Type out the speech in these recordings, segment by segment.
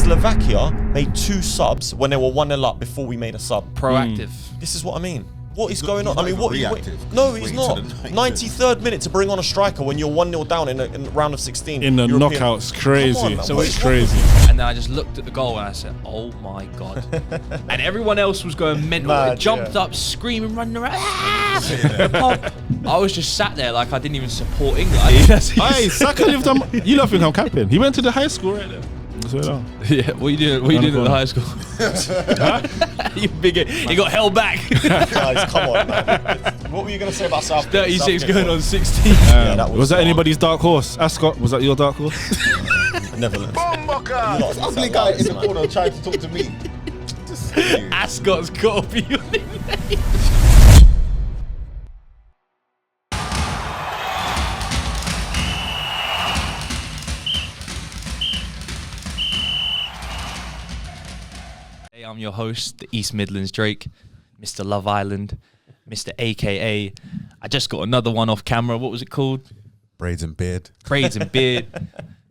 Slovakia made 2 subs when they were 1-0 up before we made a sub. Proactive. This is what I mean. What is going on? I mean, what? Reactive. No, he's not. 93rd minute to bring on a striker when you're 1-0 down in the round of 16. In the knockouts, crazy. On, so it's crazy. And then I just looked at the goal and I said, "Oh my god!" And everyone else was going mental. Mad, jumped up, screaming, running around. I was just sat there like I didn't even support England. Hey, Saka lived on. You don't think I'm capping? He went to the high school right there. Yeah, what you doing? What you doing at the high school? You big. You got held back. Guys, come on, man. What were you gonna say about Southgate? 36 going on 16. Was that anybody's dark horse? Ascot, was that your dark horse? Netherlands. This ugly guy in the corner trying to talk to me. Ascot's got to be your name. I'm your host, the East Midlands Drake, Mr. Love Island, Mr. AKA. I just got another one off camera. What was it called? Braids and beard. Braids and beard.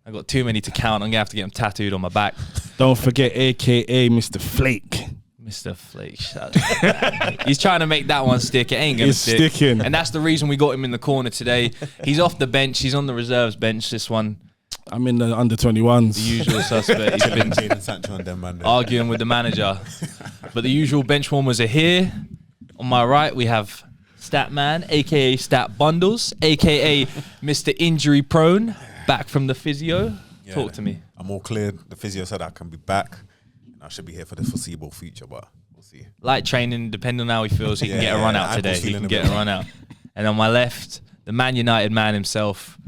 I got too many to count. I'm gonna have to get them tattooed on my back. Don't forget, AKA Mr. Flake. Mr. Flake. He's trying to make that one stick. It ain't gonna stick. It's sticking. And that's the reason we got him in the corner today. He's off the bench. He's on the reserves bench. This one. I'm in the under 21s. The usual suspect. He's been arguing with the manager. But the usual bench warmers are here. On my right, we have Statman, a.k.a. Stat Bundles, a.k.a. Mr. Injury Prone, back from the physio. Yeah, talk to me. I'm all cleared. The physio said I can be back. And I should be here for the foreseeable future, but we'll see. Light training, depending on how he feels, he can get a run out today. He can get a run out. And on my left, the Man United man himself,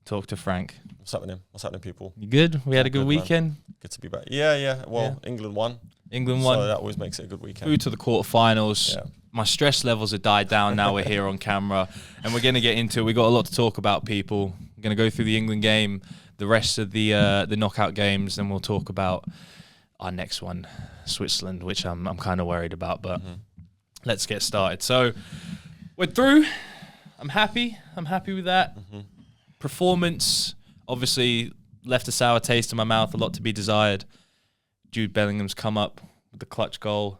talk to Frank. What's happening? What's happening, people? You good? We had a good weekend. Man. Good to be back. Yeah. Well, yeah. England won. So that always makes it a good weekend. Through to the quarterfinals. Yeah. My stress levels have died down now. We're here on camera, and we're going to get into it. We've got a lot to talk about, people. We're going to go through the England game, the rest of the knockout games, and we'll talk about our next one, Switzerland, which I'm kind of worried about. But let's get started. So we're through. I'm happy. I'm happy with that. Performance. Obviously, left a sour taste in my mouth, a lot to be desired. Jude Bellingham's come up with the clutch goal,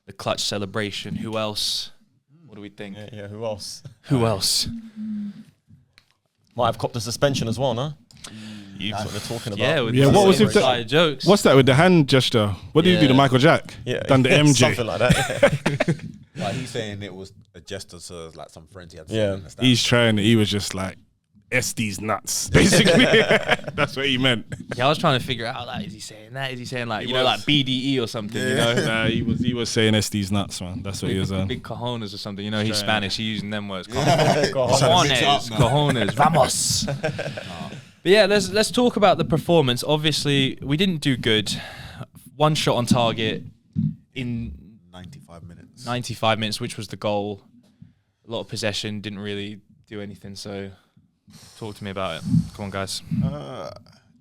the clutch celebration. Who else? What do we think? Yeah, who else? Who else? Might have copped a suspension as well, no? That's what they're talking about. Yeah, what was it? Jokes. What's that with the hand gesture? What did you do to Michael Jack? Yeah. Done the MJ. Something like that. Like he's saying it was a gesture to like some friends he had. He was just like, SD's nuts, basically. That's what he meant. Yeah, I was trying to figure out, like, is he saying that? Is he saying, like, like BDE or something, you know? Nah, he was saying SD's nuts, man. That's what he was on. Big cojones or something, you know, he's Spanish. He's using them words. Cojones, cojones, vamos. But yeah, let's talk about the performance. Obviously, we didn't do good. One shot on target in 95 minutes. 95 minutes, which was the goal. A lot of possession, didn't really do anything, so... Talk to me about it. Come on, guys.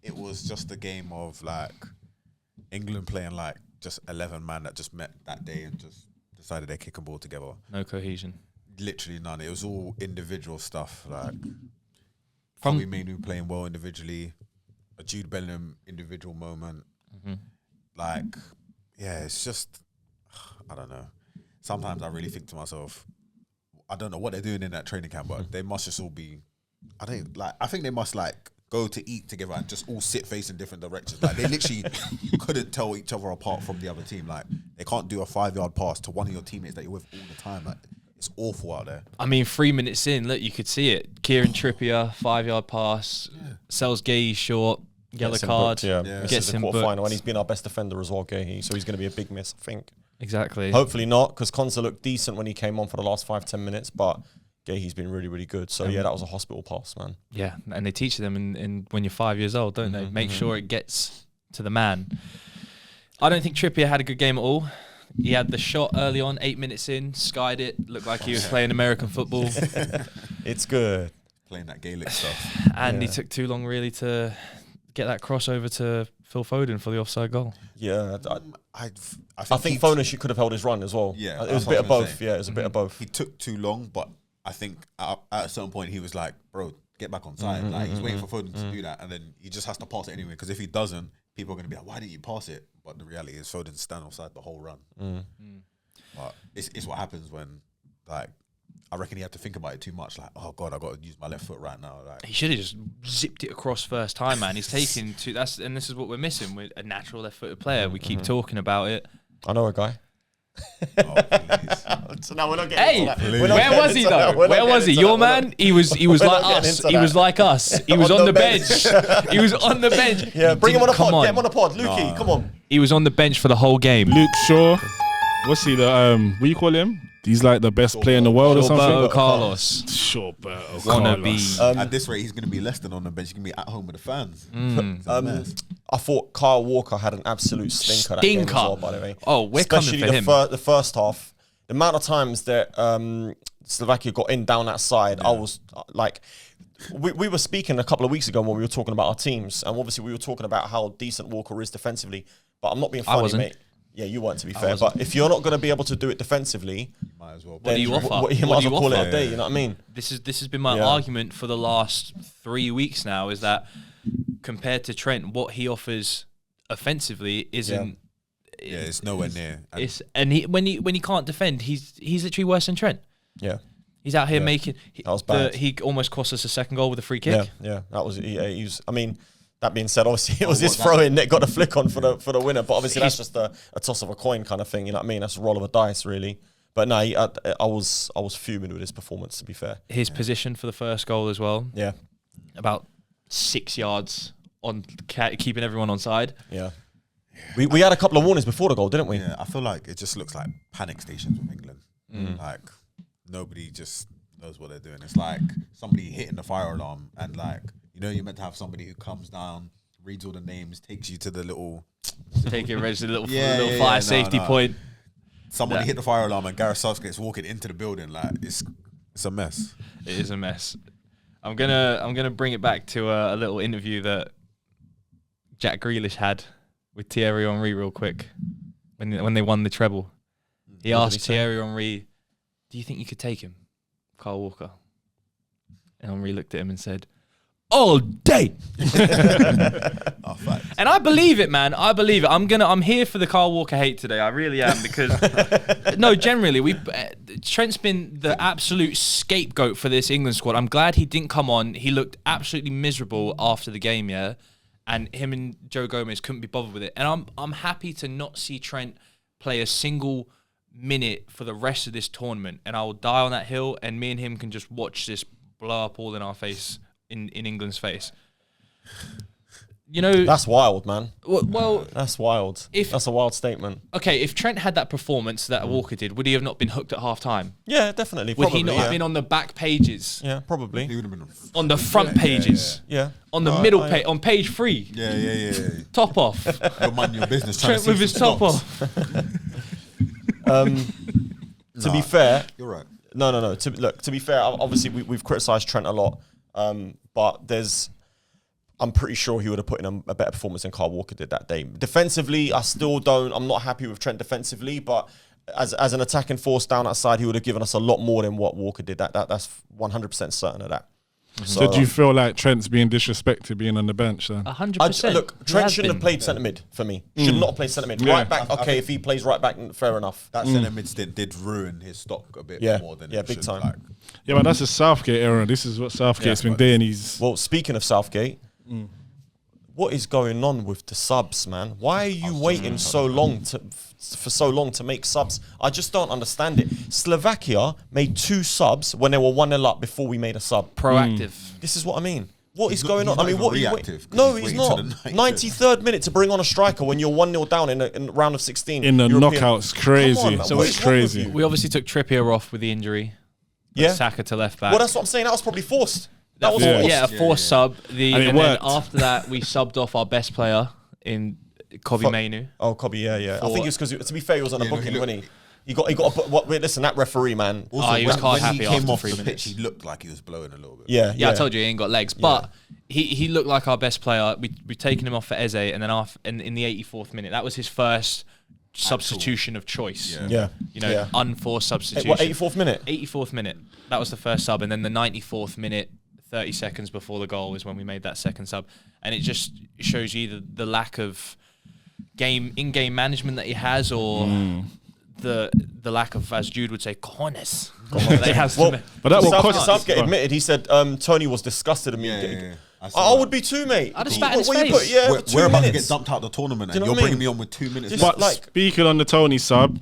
It was just a game of like England playing like just 11 man that just met that day and just decided they're kicking ball together. No cohesion. Literally none. It was all individual stuff. Like From Manu playing well individually, a Jude Bellingham individual moment. Like, yeah, it's just I don't know. Sometimes I really think to myself, I don't know what they're doing in that training camp, but they must just all be. I think they must like go to eat together and just all sit facing different directions. Like they literally couldn't tell each other apart from the other team. Like they can't do a 5-yard pass to one of your teammates that you're with all the time. Like it's awful out there. I mean, 3 minutes in, look, you could see it. Kieran Trippier, 5-yard pass, sells Gay short, yellow card. Gets him quarterfinal, and he's been our best defender as well, Gay. So he's going to be a big miss, I think. Exactly. Hopefully not, because Konsa looked decent when he came on for the last 5-10 minutes, but he's been really, really good. So, that was a hospital pass, man. Yeah, and they teach them in when you're 5 years old, don't they? Make sure it gets to the man. I don't think Trippier had a good game at all. He had the shot early on, 8 minutes in, skied it, looked like he was playing American football. It's good. Playing that Gaelic stuff. And he took too long, really, to get that crossover to Phil Foden for the offside goal. Yeah, I think Foden could have held his run as well. Yeah, it was a bit of both. Yeah, it was a bit of both. He took too long, but I think at a certain point he was like, bro, get back on side. Like he's waiting for Foden to do that, and then he just has to pass it anyway, because if he doesn't, people are going to be like, why didn't you pass it? But the reality is Foden stand offside the whole run. But it's what happens when, like, I reckon he had to think about it too much. Like, oh God, I got to use my left foot right now. Like, he should have just zipped it across first time, man. He's taken and this is what we're missing with a natural left-footed player. We keep talking about it. I know a guy. oh, please. So now we're not getting into that. Where was he though? Where was he? Your man? He was like us. He was like us. He was on the bench. He was on the bench. Yeah, bring him on a pod. Get him on a pod. Lukey, come on. He was on the bench for the whole game. Luke Shaw. What's he? What do you call him? He's like the best player in the world or something. Roberto Carlos. Roberto Carlos. At this rate, he's going to be less than on the bench. He's going to be at home with the fans. I thought Kyle Walker had an absolute stinker that game as well, by the way. Oh, we're especially coming for him. The first half, the amount of times that Slovakia got in down that side, I was like, we were speaking a couple of weeks ago when we were talking about our teams, and obviously we were talking about how decent Walker is defensively. But I'm not being funny, mate. Yeah, you weren't, to be fair. But if you're not going to be able to do it defensively, You might as well. What do you offer? You might as well call it a day, you know what I mean? This has been my argument for the last 3 weeks now, is that compared to Trent, what he offers offensively isn't. Yeah, it's nowhere near. When he can't defend, he's literally worse than Trent. Yeah. He's out here making. That was bad. He almost cost us a second goal with a free kick. Yeah. That was. He was. I mean. That being said, obviously it was his throw-in that got the flick on for the winner. But obviously that's just a toss of a coin kind of thing. You know what I mean? That's a roll of a dice, really. But no, I was fuming with his performance, to be fair. His position for the first goal as well. Yeah. About 6 yards on keeping everyone on side. Yeah. We had a couple of warnings before the goal, didn't we? Yeah, I feel like it just looks like panic stations with England. Like nobody just knows what they're doing. It's like somebody hitting the fire alarm and like. You know, you're meant to have somebody who comes down, reads all the names, takes you to the little... Take it, register the little fire safety point. Somebody hit the fire alarm and Gareth Southgate's walking into the building. Like, it's a mess. It is a mess. I'm gonna bring it back to a little interview that Jack Grealish had with Thierry Henry real quick when they won the treble. He asked Thierry Henry, do you think you could take him, Kyle Walker? And Henry looked at him and said... all day. And I believe it, man. I believe it. I'm here for the Kyle Walker hate today. I really am, because no, generally Trent's been the absolute scapegoat for this England squad. I'm glad he didn't come on. He looked absolutely miserable after the game, and him and Joe Gomez couldn't be bothered with it. And I'm happy to not see Trent play a single minute for the rest of this tournament, and I will die on that hill, and me and him can just watch this blow up all in our face. In England's face, you know, that's wild, man. Well, that's wild. That's a wild statement. Okay, if Trent had that performance that Walker did, would he have not been hooked at half time? Yeah, definitely. Would he not have been on the back pages? Yeah, probably. He would have been on the front pages. Yeah. On the middle page, on page 3. Yeah. Top off. You're minding your business. Trent with his top off. To be fair, you're right. No. To be fair, obviously we've criticised Trent a lot. But I'm pretty sure he would have put in a better performance than Kyle Walker did that day. Defensively, I'm not happy with Trent defensively, but as an attacking force down that side, he would have given us a lot more than what Walker did. That's 100% certain of that. So do you feel like Trent's being disrespected being on the bench then? 100%. Look, Trent shouldn't have played centre mid for me. Should not have played centre mid. Right back, okay, if he plays right back, fair enough. That centre mid stint did ruin his stock a bit more than it big should, time. Like. Yeah, but that's a Southgate era. This is what Southgate's been doing. Well, speaking of Southgate, what is going on with the subs, man? Why are you waiting so long to make subs? I just don't understand it. Slovakia made 2 subs when they were 1-0 up before we made a sub. Proactive. This is what I mean. What is going on? I mean, what are you waiting? reactive, No, he's not. 93rd minute to bring on a striker when you're 1-0 down in the round of 16. In the knockouts, crazy. Come on, So it's crazy. We obviously took Trippier off with the injury. Yeah. Saka to left back. Well, that's what I'm saying. That was probably forced. That was forced. forced. Yeah, a forced sub. And it then worked. after that, we subbed off our best player in Kobe Mainu. Oh, Kobe, yeah. I think it's because, to be fair, he was on a booking, wasn't he? He got listen, that referee, man. Also, he was quite happy he came after off 3 the minutes. pitch, he looked like he was blowing a little bit. Yeah. I told you he ain't got legs, but he looked like our best player. We've taken him off for Eze, and then in the 84th minute, that was his first substitution of choice. Yeah. You know, unforced substitution. What, 84th minute? 84th minute. That was the first sub, and then the 94th minute, 30 seconds before the goal is when we made that second sub, and it just shows you the lack of in-game management that he has, or the lack of, as Jude would say, cojones. That he has Well, But that will cost. Southgate admitted, he said Tony was disgusted at me. I would be too, mate. I'd have spat in his What you face. put, yeah, We're 2 about to get minutes. dumped out of the tournament, Do you and know you're what I bringing mean? me on with 2 minutes. Just But like- speaking on the Tony sub,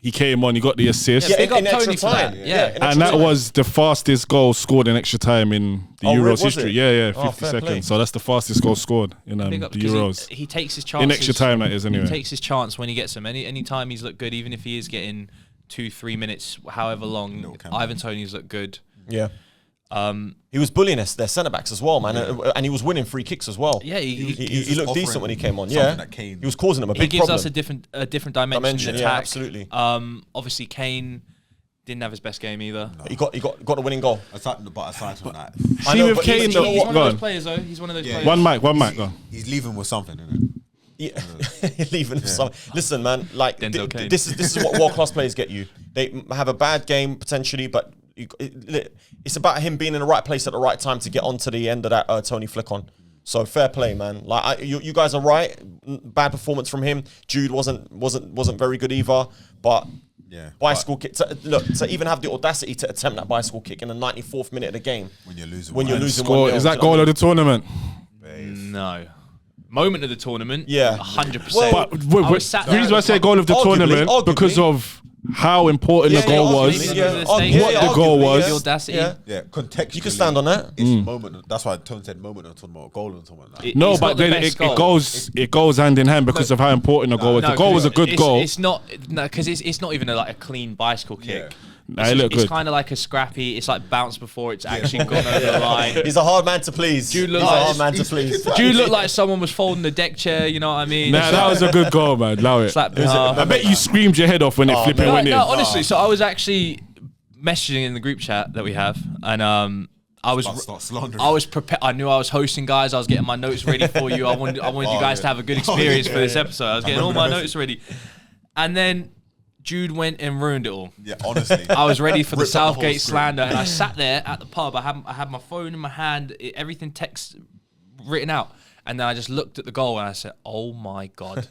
he came on, he got the assist. Yeah, big up in extra Tony for time. that. Yeah, in And extra that time. was the fastest goal scored in extra time in the Oh, Euros was history. it? Yeah, Oh, 50 fair seconds. play. So that's the fastest goal scored in Big the up, 'cause Euros. he takes his chances. In extra time, that is, anyway. He takes his chance when he gets them. Any time he's looked good, even if he is getting 2-3 minutes, however long, Ivan Toney's looked good. Yeah. He was bullying their centre backs as well, man, and he was winning free kicks as well. Yeah, He looked decent when he came on. something Yeah, that Kane- he was causing them a he big gives problem. us a different dimension in yeah, attack. absolutely. Obviously, Kane didn't have his best game either. He got the winning goal. Aside from that, I See know, with but Kane, you though, know He's what? one Go of on. those players, though. He's one of those players. One mic, go on. he's leaving with something, isn't Yeah, leaving some. Listen, man, like Denzel Kane. this is what world class players get you. They have a bad game potentially, but it's about him being in the right place at the right time to get onto the end of that Tony flick on. So fair play, man. Like you guys are right. Bad performance from him. Jude wasn't very good either. But Yeah, bicycle kick. To even have the audacity to attempt that bicycle kick in the 94th minute of the game when you're losing. when you're one. losing Score, 1-0, is do that you know goal what I of the tournament? No. Moment of the tournament. Yeah. 100%. Well, But I was sat the there reason why I at say the goal of the Arguably, tournament because of how important the goal was. arguably, Yeah, the arguably, what the goal arguably, was. The audacity. Yeah. Yeah, contextually, You can stand on that. It's moment. That's why Tone said moment of the tournament, or goal of the tournament. Like, No, It's but not the then best it goes hand in hand because of how important the goal was. The goal was a good goal. It's not because it's not even like a clean bicycle kick. Nah, it looked It's good. kind of like a scrappy. It's like bounced before it's actually gone over the line. He's a hard man to please. Jude He's looks a like- hard man to please. Jude looked like someone was folding the deck chair. You know what I mean? Nah, that was a good goal, man. Allow it. Slap I bet you screamed your head off when it flipping No, went in. no, honestly. So I was actually messaging in the group chat that we have, and I was start slandering. I was prepared. I knew I was hosting, guys. I was getting my notes ready for you. I wanted you guys to have a good experience for this episode. I was getting all my notes ready, and then Jude went and ruined it all. Yeah, honestly. I was ready for the Ripped up the whole Southgate script. slander, and I sat there at the pub. I had my phone in my hand, everything text written out, and then I just looked at the goal and I said, "Oh my god!"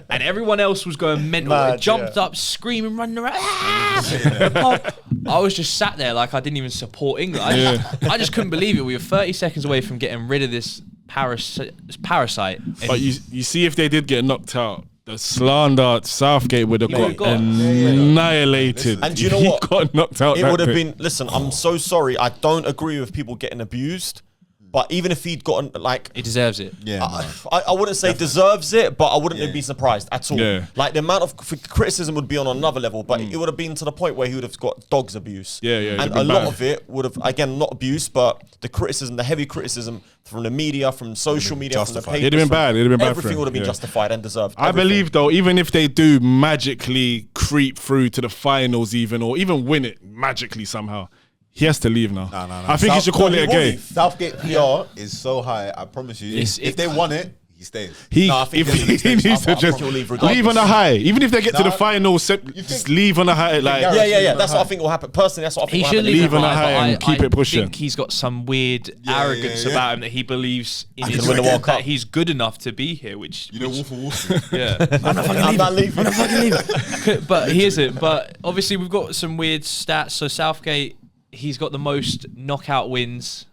And everyone else was going mental. Mad, They jumped up, screaming, running around. The pub. I was just sat there like I didn't even support England. I just couldn't believe it. We were 30 seconds away from getting rid of this parasite. But you see, if they did get knocked out, the slander Southgate would have would've got got- annihilated. And do you know He what? got knocked out. It that would have quick. been. Listen, I'm so sorry. I don't agree with people getting abused. But even if he'd gotten like, He deserves it. Yeah, I wouldn't say deserves it, but I wouldn't be surprised at all. Yeah. Like the amount of criticism would be on another level, but it would have been to the point where he would have got dogs abuse. Yeah, yeah, it'd And been a lot bad. of it would have, again, not abuse, but the criticism, the heavy criticism from the media, from social media, from the justified. papers. It'd have been bad. It'd have been bad for Everything him. would have been Yeah. justified and deserved. I Everything. believe though, even if they do magically creep through to the finals, or even win it magically somehow, he has to leave now. No. I think he should call no, it a he will game. leave. Southgate PR is so high. I promise you. If they won it, he stays. No, I think He he'll needs leave. to I just think he'll leave leave on a high. Even if they get to the Nah. final, just leave on a high. Like Yeah. That's what I think will happen. Personally, that's what I He think will should happen. leave Leave on a high, high but and keep it pushing. I think he's got some weird arrogance yeah. about him that he believes in can his win the World Cup. that he's good enough to be here, which You know, Wolf of Wall Street. yeah. I'm not leaving. But he isn't. But obviously we've got some weird stats. So Southgate, he's got the most knockout wins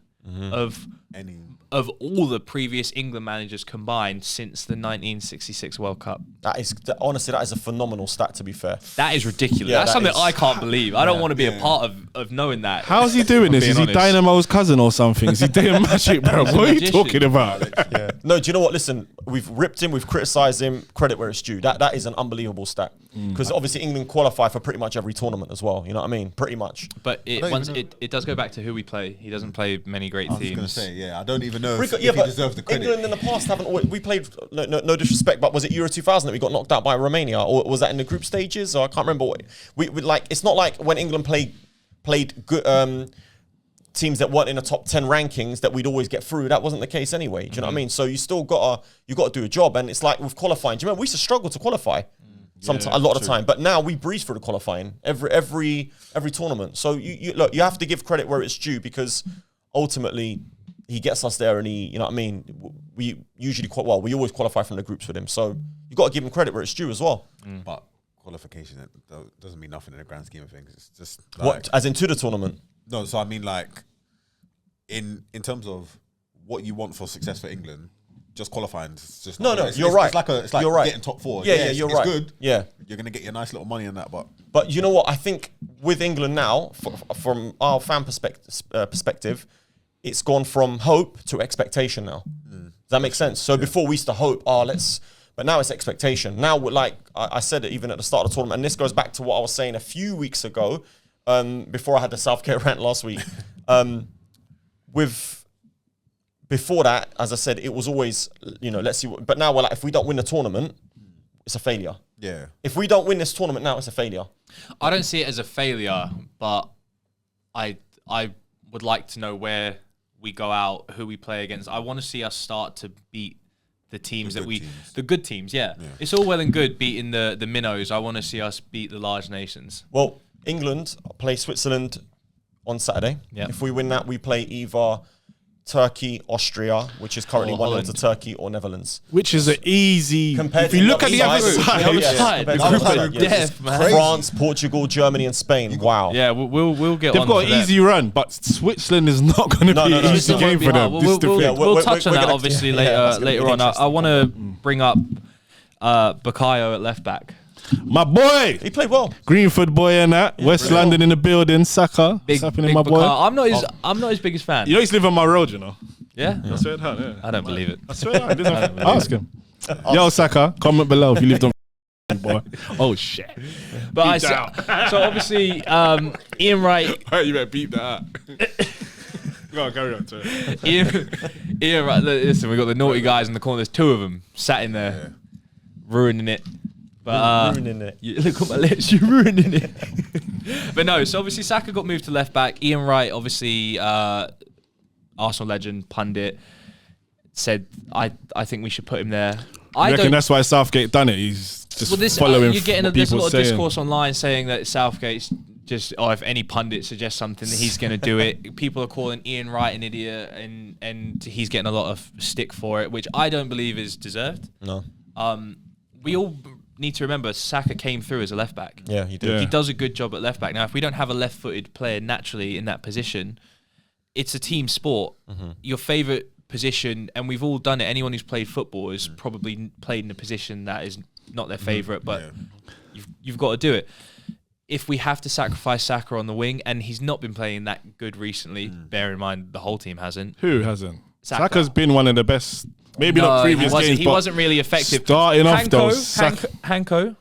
of all the previous England managers combined since the 1966 World Cup. Honestly, that is a phenomenal stat, to be fair. That is ridiculous. Yeah, That's that something is- I can't believe. I don't want to be a part of knowing that. how's he doing this? being Is he honest. Dynamo's cousin or something? Is he doing magic, bro? What are you magician. talking about? No, do you know what? Listen, we've ripped him, we've criticised him. Credit where it's due. That is an unbelievable stat. Because obviously England qualify for pretty much every tournament as well. You know what I mean? Pretty much. But it does go back to who we play. He doesn't play many great I was teams. going to say, I don't even know if Yeah, he but deserves the credit. England in the past haven't always, we played, no disrespect, but was it Euro 2000 that we got knocked out by Romania? Or was that in the group stages? Or I can't remember. We like, it's not like when England played good teams that weren't in the top 10 rankings that we'd always get through. That wasn't the case anyway. Do you know what I mean? So you still got to do a job. And it's like with qualifying. Do you remember we used to struggle to qualify? A lot of the time, but now we breeze through the qualifying every tournament. So you look, you have to give credit where it's due, because ultimately he gets us there, and you know what I mean. We usually we always qualify from the groups with him, so you got to give him credit where it's due as well. But qualification doesn't mean nothing in the grand scheme of things. It's just What, as into the tournament? No, so I mean like in terms of what you want for success for England. Just qualifying, it's just No, you're right. It's like you're right. getting top 4. Yeah, you're right. It's good. Yeah, you're gonna get your nice little money in that, but you know what? I think with England now, from our fan perspective, it's gone from hope to expectation now. Does that make sense? So before we used to hope, but now it's expectation. Now, like I said it even at the start of the tournament, and this goes back to what I was saying a few weeks ago, before I had the Southgate rant last week. Before that, as I said, it was always, let's see. But now we're like, if we don't win the tournament, it's a failure. Yeah. If we don't win this tournament now, it's a failure. I don't see it as a failure, but I would like to know where we go out, who we play against. I want to see us start to beat the teams the good teams. Yeah. It's all well and good beating the minnows. I want to see us beat the large nations. Well, England play Switzerland on Saturday. Yep. If we win that, we play either Turkey, Austria, which is currently 1-0 to Turkey, or Netherlands. Which is an easy. Compared If to you look at the other side, The group of death, man. France, Portugal, Germany, and Spain. Wow. Yeah, we'll get. they've got an easy run, but Switzerland is not going to be an easy game for them. We'll touch on that obviously later on. I want to bring up Bukayo at left back. My boy, He played well. Greenford boy and that. West London in the building. Saka. What's happening, my boy? Bukayo. I'm not his biggest fan. You know he's living on my road, you know. Yeah? I swear down, yeah. I don't believe it. I swear down. Ask him. Yo, Saka, comment below if you lived on boy. Oh shit. But so obviously, Ian Wright. You better beat that out. Go on, carry on. Sorry. Ian Wright. Listen, we got the naughty guys in the corner. There's 2 of them sat in there, ruining it. But Ruining it. Look at my lips, you're ruining it. But no, so obviously Saka got moved to left back. Ian Wright, obviously Arsenal legend, pundit, said I think we should put him there. I reckon that's why Southgate done it. He's just following. You're getting what there's a people lot of saying. discourse online saying that Southgate's just if any pundit suggests something that he's going to do it. People are calling Ian Wright an idiot, and he's getting a lot of stick for it, which I don't believe is deserved. No. We all need to remember Saka came through as a left back. Yeah, he did. Yeah. He does a good job at left back. Now, if we don't have a left-footed player naturally in that position, it's a team sport. Your favourite position, and we've all done it. Anyone who's played football has probably played in a position that is not their favourite, but you've got to do it. If we have to sacrifice Saka on the wing, and he's not been playing that good recently, bear in mind the whole team hasn't. Who hasn't? Saka. Saka's been one of the best. Maybe not previous games, he but wasn't really effective. Starting off those. Hanko,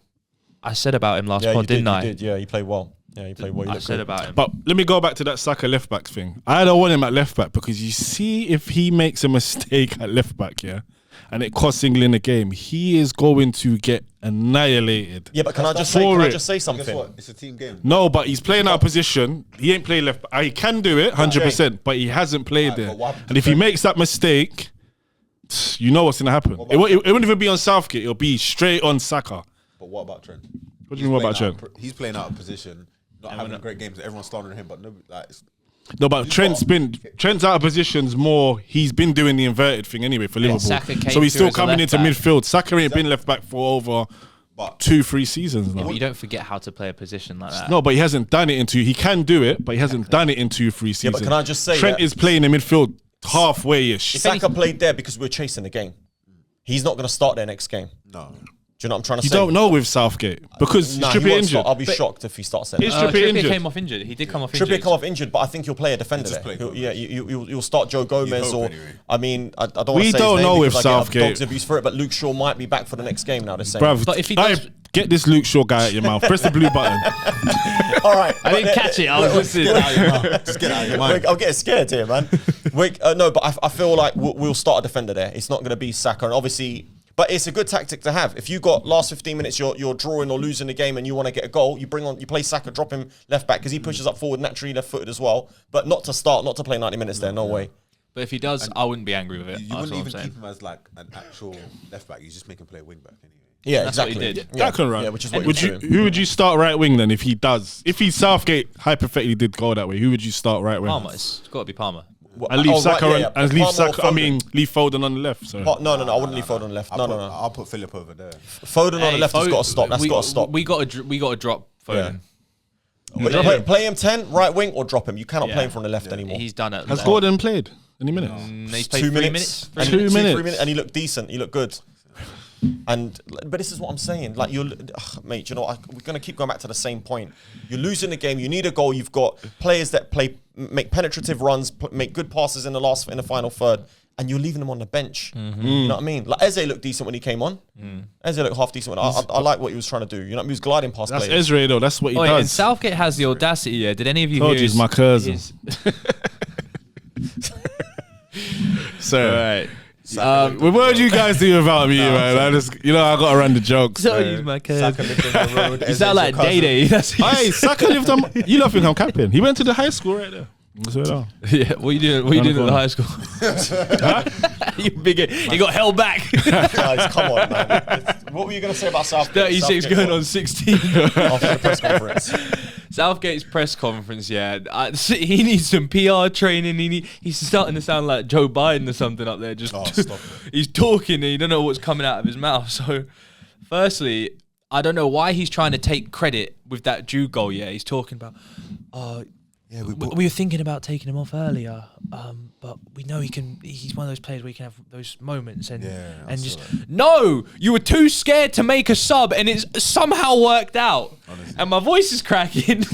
I said about him last Yeah, pod, you did, didn't I? You did. Yeah, he played well. Yeah, he played well. I said about him. But let me go back to that Saka left back thing. I don't want him at left back because you see if he makes a mistake at left back, and it costs England a game, he is going to get annihilated. Yeah, but can I just say Guess something? what? It's a team game. No, but he's playing out of position. He ain't playing left back. He can do it 100%, but he hasn't played there. but what happened And if he makes that mistake, you know what's going to happen. It won't even be on Southgate. It'll be straight on Saka. But what about Trent? What do you mean, what about Trent? He's playing out of position, not having great games. Everyone's slandering him, but nobody, No, but Trent's out of positions more. He's been doing the inverted thing anyway for Liverpool. Saka came So he's through still as a coming left into back. midfield. Saka ain't been left back for over 2-3 seasons now. But you don't forget how to play a position like that. No, but he hasn't done it he can do it, but he hasn't done it in 2-3 seasons. Yeah, but can I just say Trent that- is playing in midfield halfway-ish. Saka played there because we're chasing the game. He's not going to start their next game. No. Do you know what I'm trying to You say? don't know with Southgate because Nah, he Trippier won't injured. start. I'll be shocked if he starts there. Is Trippier injured? came off injured. He did come off injured. Trippier come off injured, but I think he'll play a defender just there. play Gomez. Yeah, you'll start Joe Gomez hope or anyway. I mean, I don't want We to say don't his name know because with I get Southgate. dog's abuse for it, but Luke Shaw might be back for the next game now. They're saying. Bruv, But if he does- get this Luke Shaw guy out your mouth. Press the blue button. All right, I didn't catch it. I was listening. Just get out of your mind. I'm getting scared here, man. No, but I feel like we'll start a defender there. It's not going to be Saka, and obviously. But it's a good tactic to have. If you got last 15 minutes, you're drawing or losing the game, and you want to get a goal, you play Saka, drop him left back because he pushes up forward naturally, left-footed as well. But not to play 90 minutes there. No way. But if he does, I wouldn't be angry with it. You That's wouldn't what I'm even saying. keep him as like an actual left back. You just make him play wing back anyway. Yeah, That's what he exactly. did. Yeah. That can run. Yeah, which is what Would you're you? doing. Who would you start right wing then if he does? If he Southgate hypothetically did go that way, who would you start right wing? Palmer. It's got to be Palmer. And leave Saka Palmer leave or Saka. Foden. Leave Foden on the left. So No, I wouldn't leave Foden on the left. No. I'll put Philip over there. Foden on the left has got to stop. That's got to stop. We got to drop Foden. Play him 10, right wing, or drop him. You cannot play him from the left anymore. He's done it. Has Gordon played any minutes? He's played 2 3 minutes. minutes. 2 minutes. 3 minutes, and he looked decent. He looked good. But this is what I'm saying. Like mate, you know, we're gonna keep going back to the same point. You're losing the game. You need a goal. You've got players that make penetrative runs, make good passes in the final third, and you're leaving them on the bench. You know what I mean? Like Eze looked decent when he came on. Eze looked half decent. I like what he was trying to do. You know, he was gliding past That's players. Ezra though. That's what he does. And Southgate has the audacity. Yeah. Did any of you Told hear? you he's my cousin. So. Right. What would you guys do without me, man? I gotta run the jokes. So man. he's my cousin. Saka lived on the road. You sound like Day Day. Hey, Saka lived on. You don't think I'm capping? He went to the high school right there. Yeah, what are you doing? What are you doing at the high school? You big. He got held back. Guys, come on, man. What were you going to say about Southgate? 36 going on 16. After the press conference. Southgate's press conference, he needs some PR training. He's starting to sound like Joe Biden or something up there. Just stop it. He's talking and you don't know what's coming out of his mouth. So, firstly, I don't know why he's trying to take credit with that Jude goal. Yeah, he's talking about, we were thinking about taking him off earlier, but we know he's one of those players where he can have those moments no, you were too scared to make a sub and it's somehow worked out. Honestly. And my voice is cracking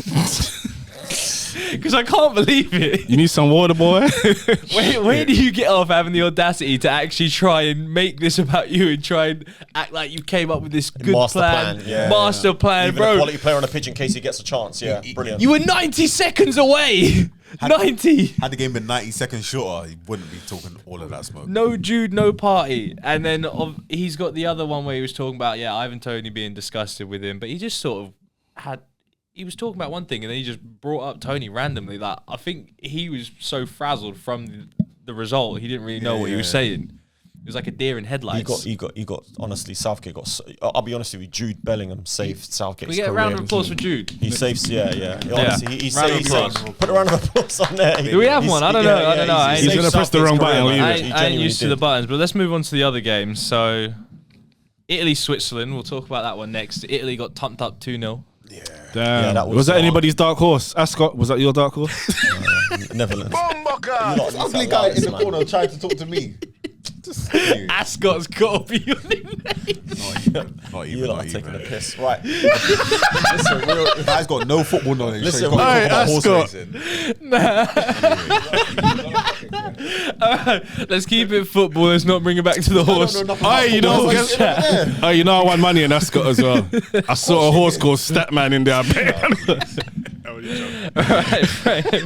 because I can't believe it. You need some water, boy. Where do you get off having the audacity to actually try and make this about you and try and act like you came up with this good master plan, Even bro? a quality player on the pitch in case he gets a chance. Yeah, brilliant. You were 90 seconds away. 90. Had the game been 90 seconds shorter, he wouldn't be talking all of that smoke. No Jude, no party. And then he's got the other one where he was talking about, Ivan Toney being disgusted with him, but he just sort of he was talking about one thing and then he just brought up Toney randomly. Like, I think he was so frazzled from the result, he didn't really know what he was saying. It was like a deer in headlights. He got. Honestly, Southgate got. I'll be honest with you. Jude Bellingham saved Southgate's we get career. a round of applause for Jude. He saves. Yeah. Honestly, he saves. Put Put a round of applause on there. Do we have one? I don't know. He's gonna press the wrong button. I ain't used to the buttons, but let's move on to the other games. So, Italy, Switzerland. We'll talk about that one next. Italy got thumped up 2-0. Yeah. Damn. that was that anybody's dark horse? Ascot, was that your dark horse? Netherlands. Ugly guy in the corner trying to talk to me. Ascot's got to be your name. You're not taking a piss, right? Listen, guy's got no football knowledge. Listen, so he's got to talk about horse Ascot. Alright, let's keep it football. Let's not bring it back to the horse. You know I won money in Ascot as well. I saw a horse called Statman in there.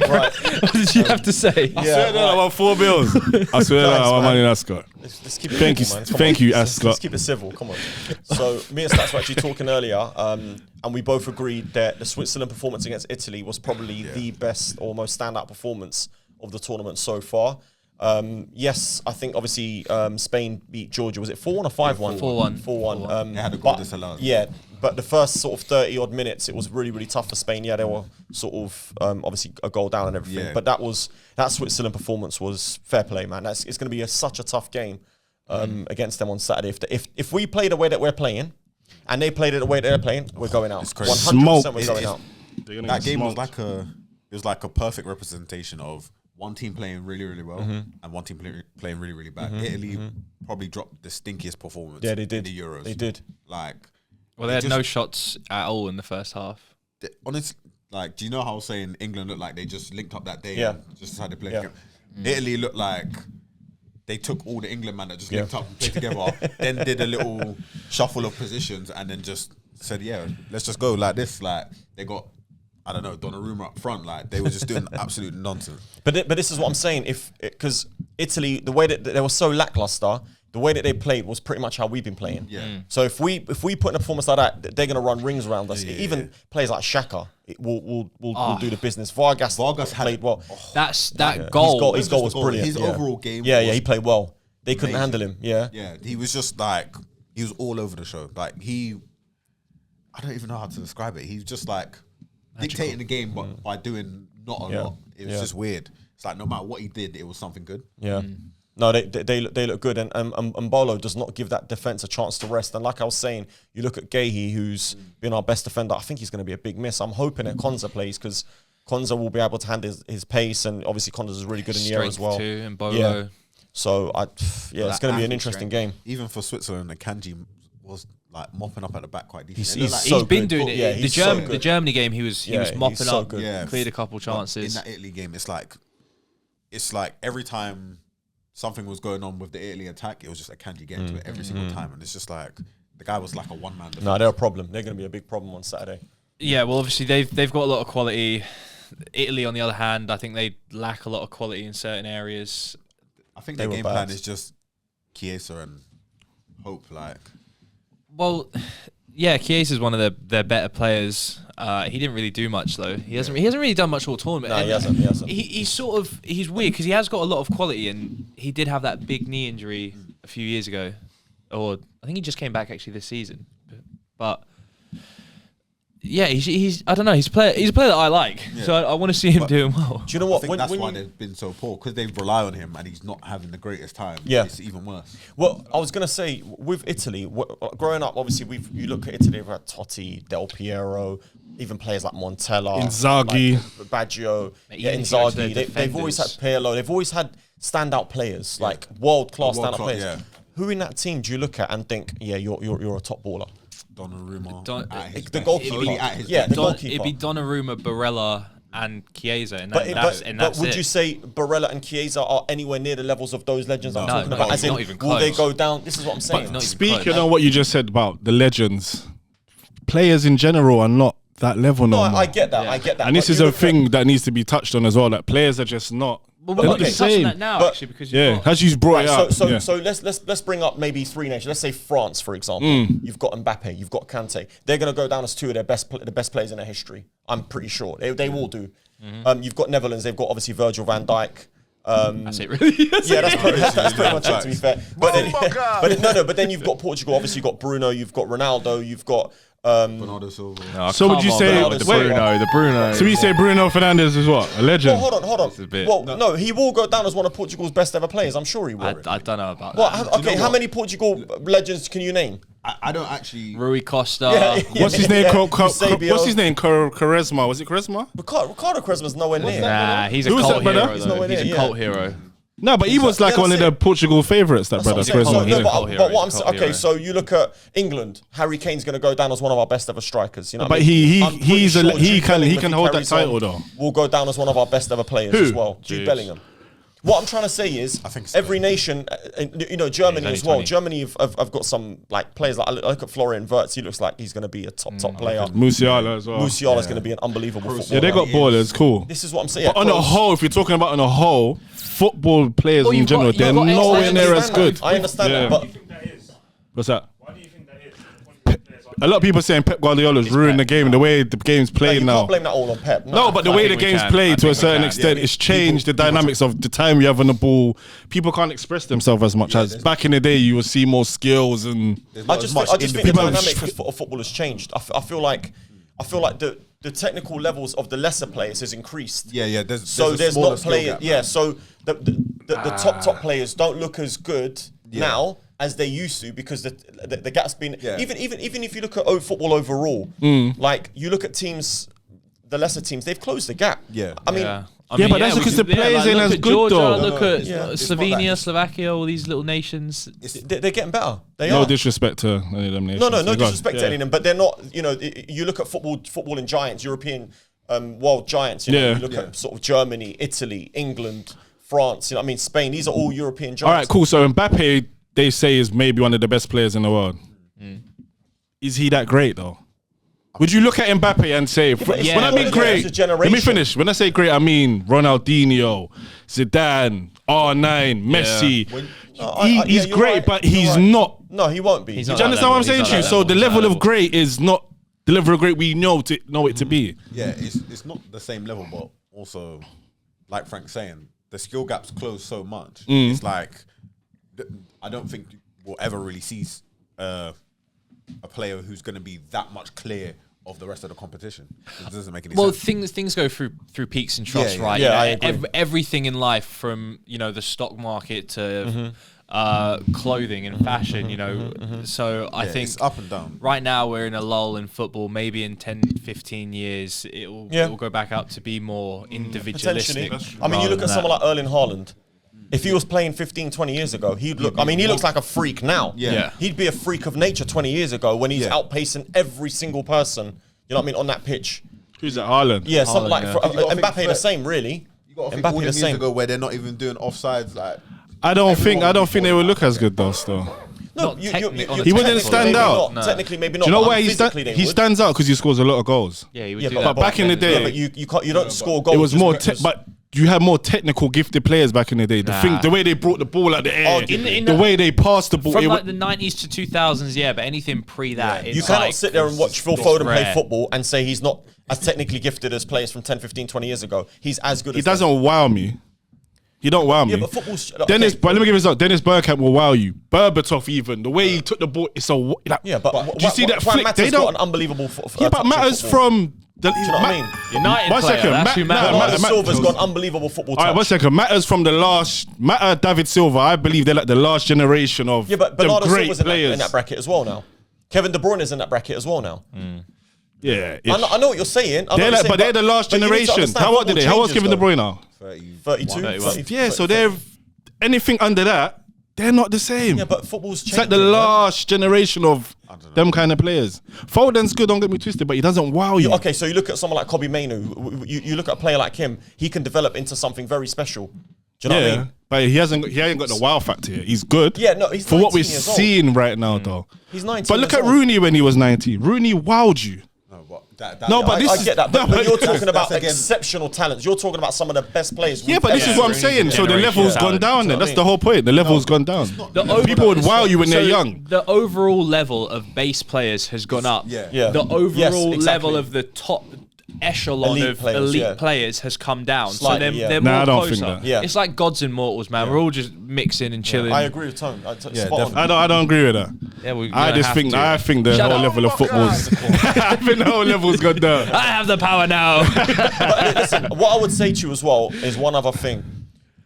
Right. What did you have to say? I swear I won 4 bills. I swear I won money in Ascot. Let's keep it Thank civil, you, man. thank you, Ascot. Let's keep it civil. Come on. So me and Stats were actually talking earlier, and we both agreed that the Switzerland performance against Italy was probably the best or most standout performance of the tournament so far. Yes, I think obviously Spain beat Georgia. Was it 4-1 or 5-1? 4-1. They had a goal disallowed. Yeah, but the first sort of 30 odd minutes, it was really, really tough for Spain. Yeah, they were sort of obviously a goal down and everything. Yeah. But that Switzerland performance was fair play, man. It's going to be such a tough game against them on Saturday. If we play the way that we're playing, and they played it the way they're playing, we're going out. It's crazy. 100% we're going out. That game was like a perfect representation of one team playing really, really well and one team playing really, really bad. Italy probably dropped the stinkiest performance in the Euros. They did. Well, they had no shots at all in the first half. Honestly, do you know how I was saying England looked like they just linked up that day and just decided to play together? Italy looked like they took all the England man that just linked up and played together, then did a little shuffle of positions and then just said, let's just go like this. Like, they got, I don't know, Donnarumma up front. Like, they were just doing absolute nonsense. But this is what I'm saying. Because Italy, the way that they were so lackluster, the way that they played was pretty much how we've been playing. Yeah. So if we put in a performance like that, they're going to run rings around us. Even players like Xhaka will do the business. Vargas played well. That goal. His goal was brilliant. His overall game. He played well. They couldn't handle him. Yeah. Yeah. He was just he was all over the show. I don't even know how to describe it. He was just dictating the game, but by doing not a lot. It was just weird. it's like no matter what he did, it was something good. Yeah. No, they look good, and Mbolo does not give that defense a chance to rest. And like I was saying, you look at Gahey, who's been our best defender. I think he's going to be a big miss. I'm hoping that Konza plays because Konza will be able to handle his pace, and obviously Konza's really good in the air as well. Too, and Mbolo. Yeah. So it's going to be an interesting game. Even for Switzerland, Akanji was like mopping up at the back quite decent. He's been doing it. Yeah, the Germany game, he was mopping up, good. cleared a couple chances. In that Italy game, it's like every time something was going on with the Italy attack, it was just Akanji getting to it every single time, and it's just like the guy was like a one-man defense. No, they're a problem. They're going to be a big problem on Saturday. Yeah, well, obviously they've got a lot of quality. Italy, on the other hand, I think they lack a lot of quality in certain areas. I think their game plan is just Chiesa and hope. Well, yeah, Chiesa is one of their better players. He didn't really do much though. He hasn't really done much all tournament. No, he hasn't. He's weird because he has got a lot of quality, and he did have that big knee injury a few years ago, or I think he just came back actually this season. But yeah, he's I don't know. He's a player that I like, so I want to see him doing well. Do you know what? I think that's why they've been so poor, because they rely on him and he's not having the greatest time. Yeah, it's even worse. Well, I was gonna say with Italy, growing up, obviously you look at Italy, we've had Totti, Del Piero, even players like Montella, Inzaghi, Baggio, Inzaghi. They've always had Pirlo. They've always had standout players, like world class standout players. Yeah. Who in that team do you look at and think, yeah, you're a top baller? Donnarumma, the goalkeeper. The goalkeeper. It'd be Donnarumma, Barella, and Chiesa, and But that's would it. you say Barella and Chiesa are anywhere near the levels of those legends I'm talking about? As in, not even will they close. go down? This is what I'm saying. Speaking on what you just said about the legends, players in general are not that level no more. I get that. I get that. And this is a thing that needs to be touched on as well. That players are just not. Well, they're we're not the touching same. that now, But- actually, because As you brought it up. So let's bring up maybe three nations. Let's say France, for example. You've got Mbappe, you've got Kante. They're going to go down as two of the best players in their history. I'm pretty sure they will do. You've got Netherlands. They've got obviously Virgil van Dijk. That's it, really. That's pretty much it, to be fair. But then you've got Portugal. Obviously, you've got Bruno. You've got Ronaldo. You've got. Bernardo Silva. So would you say the Bruno? So we say Bruno Fernandes is what? A legend? Well, hold on. Well, no, he will go down as one of Portugal's best ever players. I'm sure he will. I don't know about Well, that. okay, how many Portugal legends can you name? I don't actually. Rui Costa. What's his name? Eusebio. What's his name? Quaresma. Was it Quaresma? Ricardo Quaresma's nowhere near. Nah, he's a Who's cult that, brother? hero. He's Though. nowhere He's near, a cult hero. No, but he was like one of the Portugal favourites, that brother. That's what I'm saying. Quaresma. No, Cult hero, but what I'm cult saying, okay, hero. so you look at England. Harry Kane's going to go down as one of our best ever strikers. You know, what But I mean? I'm pretty he Jude Bellingham, can if hold that carries title on, though. will go down as one of our best ever players Who? as well. Jude Bellingham. What I'm trying to say is, think so. every nation, Germany he's as well. only 20. Germany have got some like players. Like I look at Florian Wirtz. He looks like he's going to be a top player. Musiala as well. Musiala's going to be an unbelievable footballer. Yeah, they got ballers. Cool. This is what I'm saying. But on a whole, if you're talking about on a whole, football players in you've general, got- they're you've got nowhere excellent- near as good. I understand that, Yeah. but What's that? Why do you think that is? A lot of people saying Pep Guardiola's ruined the game, the way the game's you played now. can't blame that all on Pep. No, but the I way the think we game's can. played I to a think we certain can. extent, it's changed the dynamics of the time you have on the ball. People can't express themselves as much as back in the day. You would see more skills and. I just think the dynamics of football has changed. I feel like the technical levels of the lesser players has increased. Yeah. There's So a there's smaller not skill players. gap now. Yeah. So the top players don't look as good now as they used to because the gap's been. Yeah. Even if you look at football overall, like you look at teams, the lesser teams, they've closed the gap. Yeah. I mean. Yeah. Yeah, but that's because the players ain't as good, Georgia, though. Look at Yeah. It's not Slovenia, that- Slovakia, all these little nations. They're getting better. They No are. disrespect to any of them nations. No Go on. disrespect to any of them, but they're not. You look at footballing giants, European world giants. You Yeah. look at sort of Germany, Italy, England, France. You know, what I mean, Spain. These are all European giants. All right, cool. So Mbappe, they say, is maybe one of the best players in the world. Is he that great though? Would you look at Mbappe and say, when I mean great, it's a let me generation. finish. When I say great, I mean Ronaldinho, Zidane, R9, Messi. He's you're great, right. but You're he's right. not. No, he won't be. He's Do not you understand what I'm He's saying not to you? that So the level. level of great is not the level of great we know it to be. Yeah, it's not the same level, but also, like Frank's saying, the skill gaps close so much. It's like I don't think we'll ever really see a player who's going to be that much clear of the rest of the competition. It doesn't make any Well, sense. things go through peaks and troughs, right? Yeah, I You know, agree. everything in life, from the stock market to clothing and fashion, So I think it's up and down. right now we're in a lull in football. Maybe in 10, 15 years it will go back up to be more individualistic. Potentially. I mean, you look at someone like Erling Haaland. If he was playing 15, 20 years ago, he'd look... I mean, he looks like a freak now. Yeah. He'd be a freak of nature 20 years ago when he's outpacing every single person, you know what I mean, on that pitch. Who's that? Haaland. Yeah, something like... yeah. Mbappe the same, really. You got to think all Mbappe the the years same. ago where they're not even doing offsides. Like, I don't think Everyone they would look as good though. Still, No, Not technically. He wouldn't technically stand maybe out. not. Technically, maybe not. do you know but why physically they he would. stands out? Because he scores a lot of goals. Yeah, he would Yeah, do but that. back in the day- Yeah, but you can't. You don't score goals. It was just more, because- but you had more technical, gifted players back in the day. The way they brought the ball out the air, Arguably. the way they passed the ball. From it like wa- the 90s to 2000s, yeah, but anything pre that, it's You cannot like, sit there and watch Phil Foden play rare. football and say he's not as technically gifted as players from 10, 15, 20 years ago. He's as good he as them. doesn't wow me. He don't wow me. Yeah, but football's... okay, Dennis, but let me give this up. Dennis Bergkamp will wow you. Berbatov even the way he took the ball. It's a like, Yeah, but do you see that Juan flick? Mata's They got don't. an unbelievable... Yeah, but matters from. The, Do you know what I mean? United One player, second, that's who matters. Bernardo Matt- Silva's got an unbelievable football touch. All right, 1 second. Matters from the last. David Silva. I believe they're like the last generation of Yeah, but the Bernardo great Silva's in players. that bracket as well now. Kevin De Bruyne is in that bracket as well now. Yeah, I know what you're saying. I know they're what like, you're but they're the last but you need to generation. understand How old are they? How old's football Kevin De changes, Bruyne now? 32, 31. 30, Yeah, so they're anything under that. They're not the same. Yeah, but football's It's changing. like the man. last generation of them kind of players. Foden's good, don't get me twisted, but he doesn't wow you. Okay, so you look at someone like Kobe Mainu. You look at a player like him. He can develop into something very special. Do you know what I mean? But he ain't got the wow factor here. He's good. Yeah, no, he's for what we're 19 years old. seeing right now, though. He's 19 But look years at old. Rooney when he was 19. Rooney wowed you. No, but No, but this I is get that, but you're talking about that's again- exceptional talents. You're talking about some of the best players. Yeah, but this is what I'm saying. So the level's gone down then. That's the whole point. The level's gone down. People would wow you when they're young. The overall level of base players has gone up. Yeah. The overall Yes, exactly. level of the top echelon Elite of players, elite yeah. players has come down. Slightly, so yeah. they're Nah, more I don't closer. think that. Yeah. It's like gods and mortals, man. We're all just mixing and chilling. I agree with Tone. Spot on. I don't agree with that. Yeah, we're I gonna just have think to. I think the Shut whole up. level of football's I think the whole level's gone down. I have the power now. But listen, what I would say to you as well is one other thing.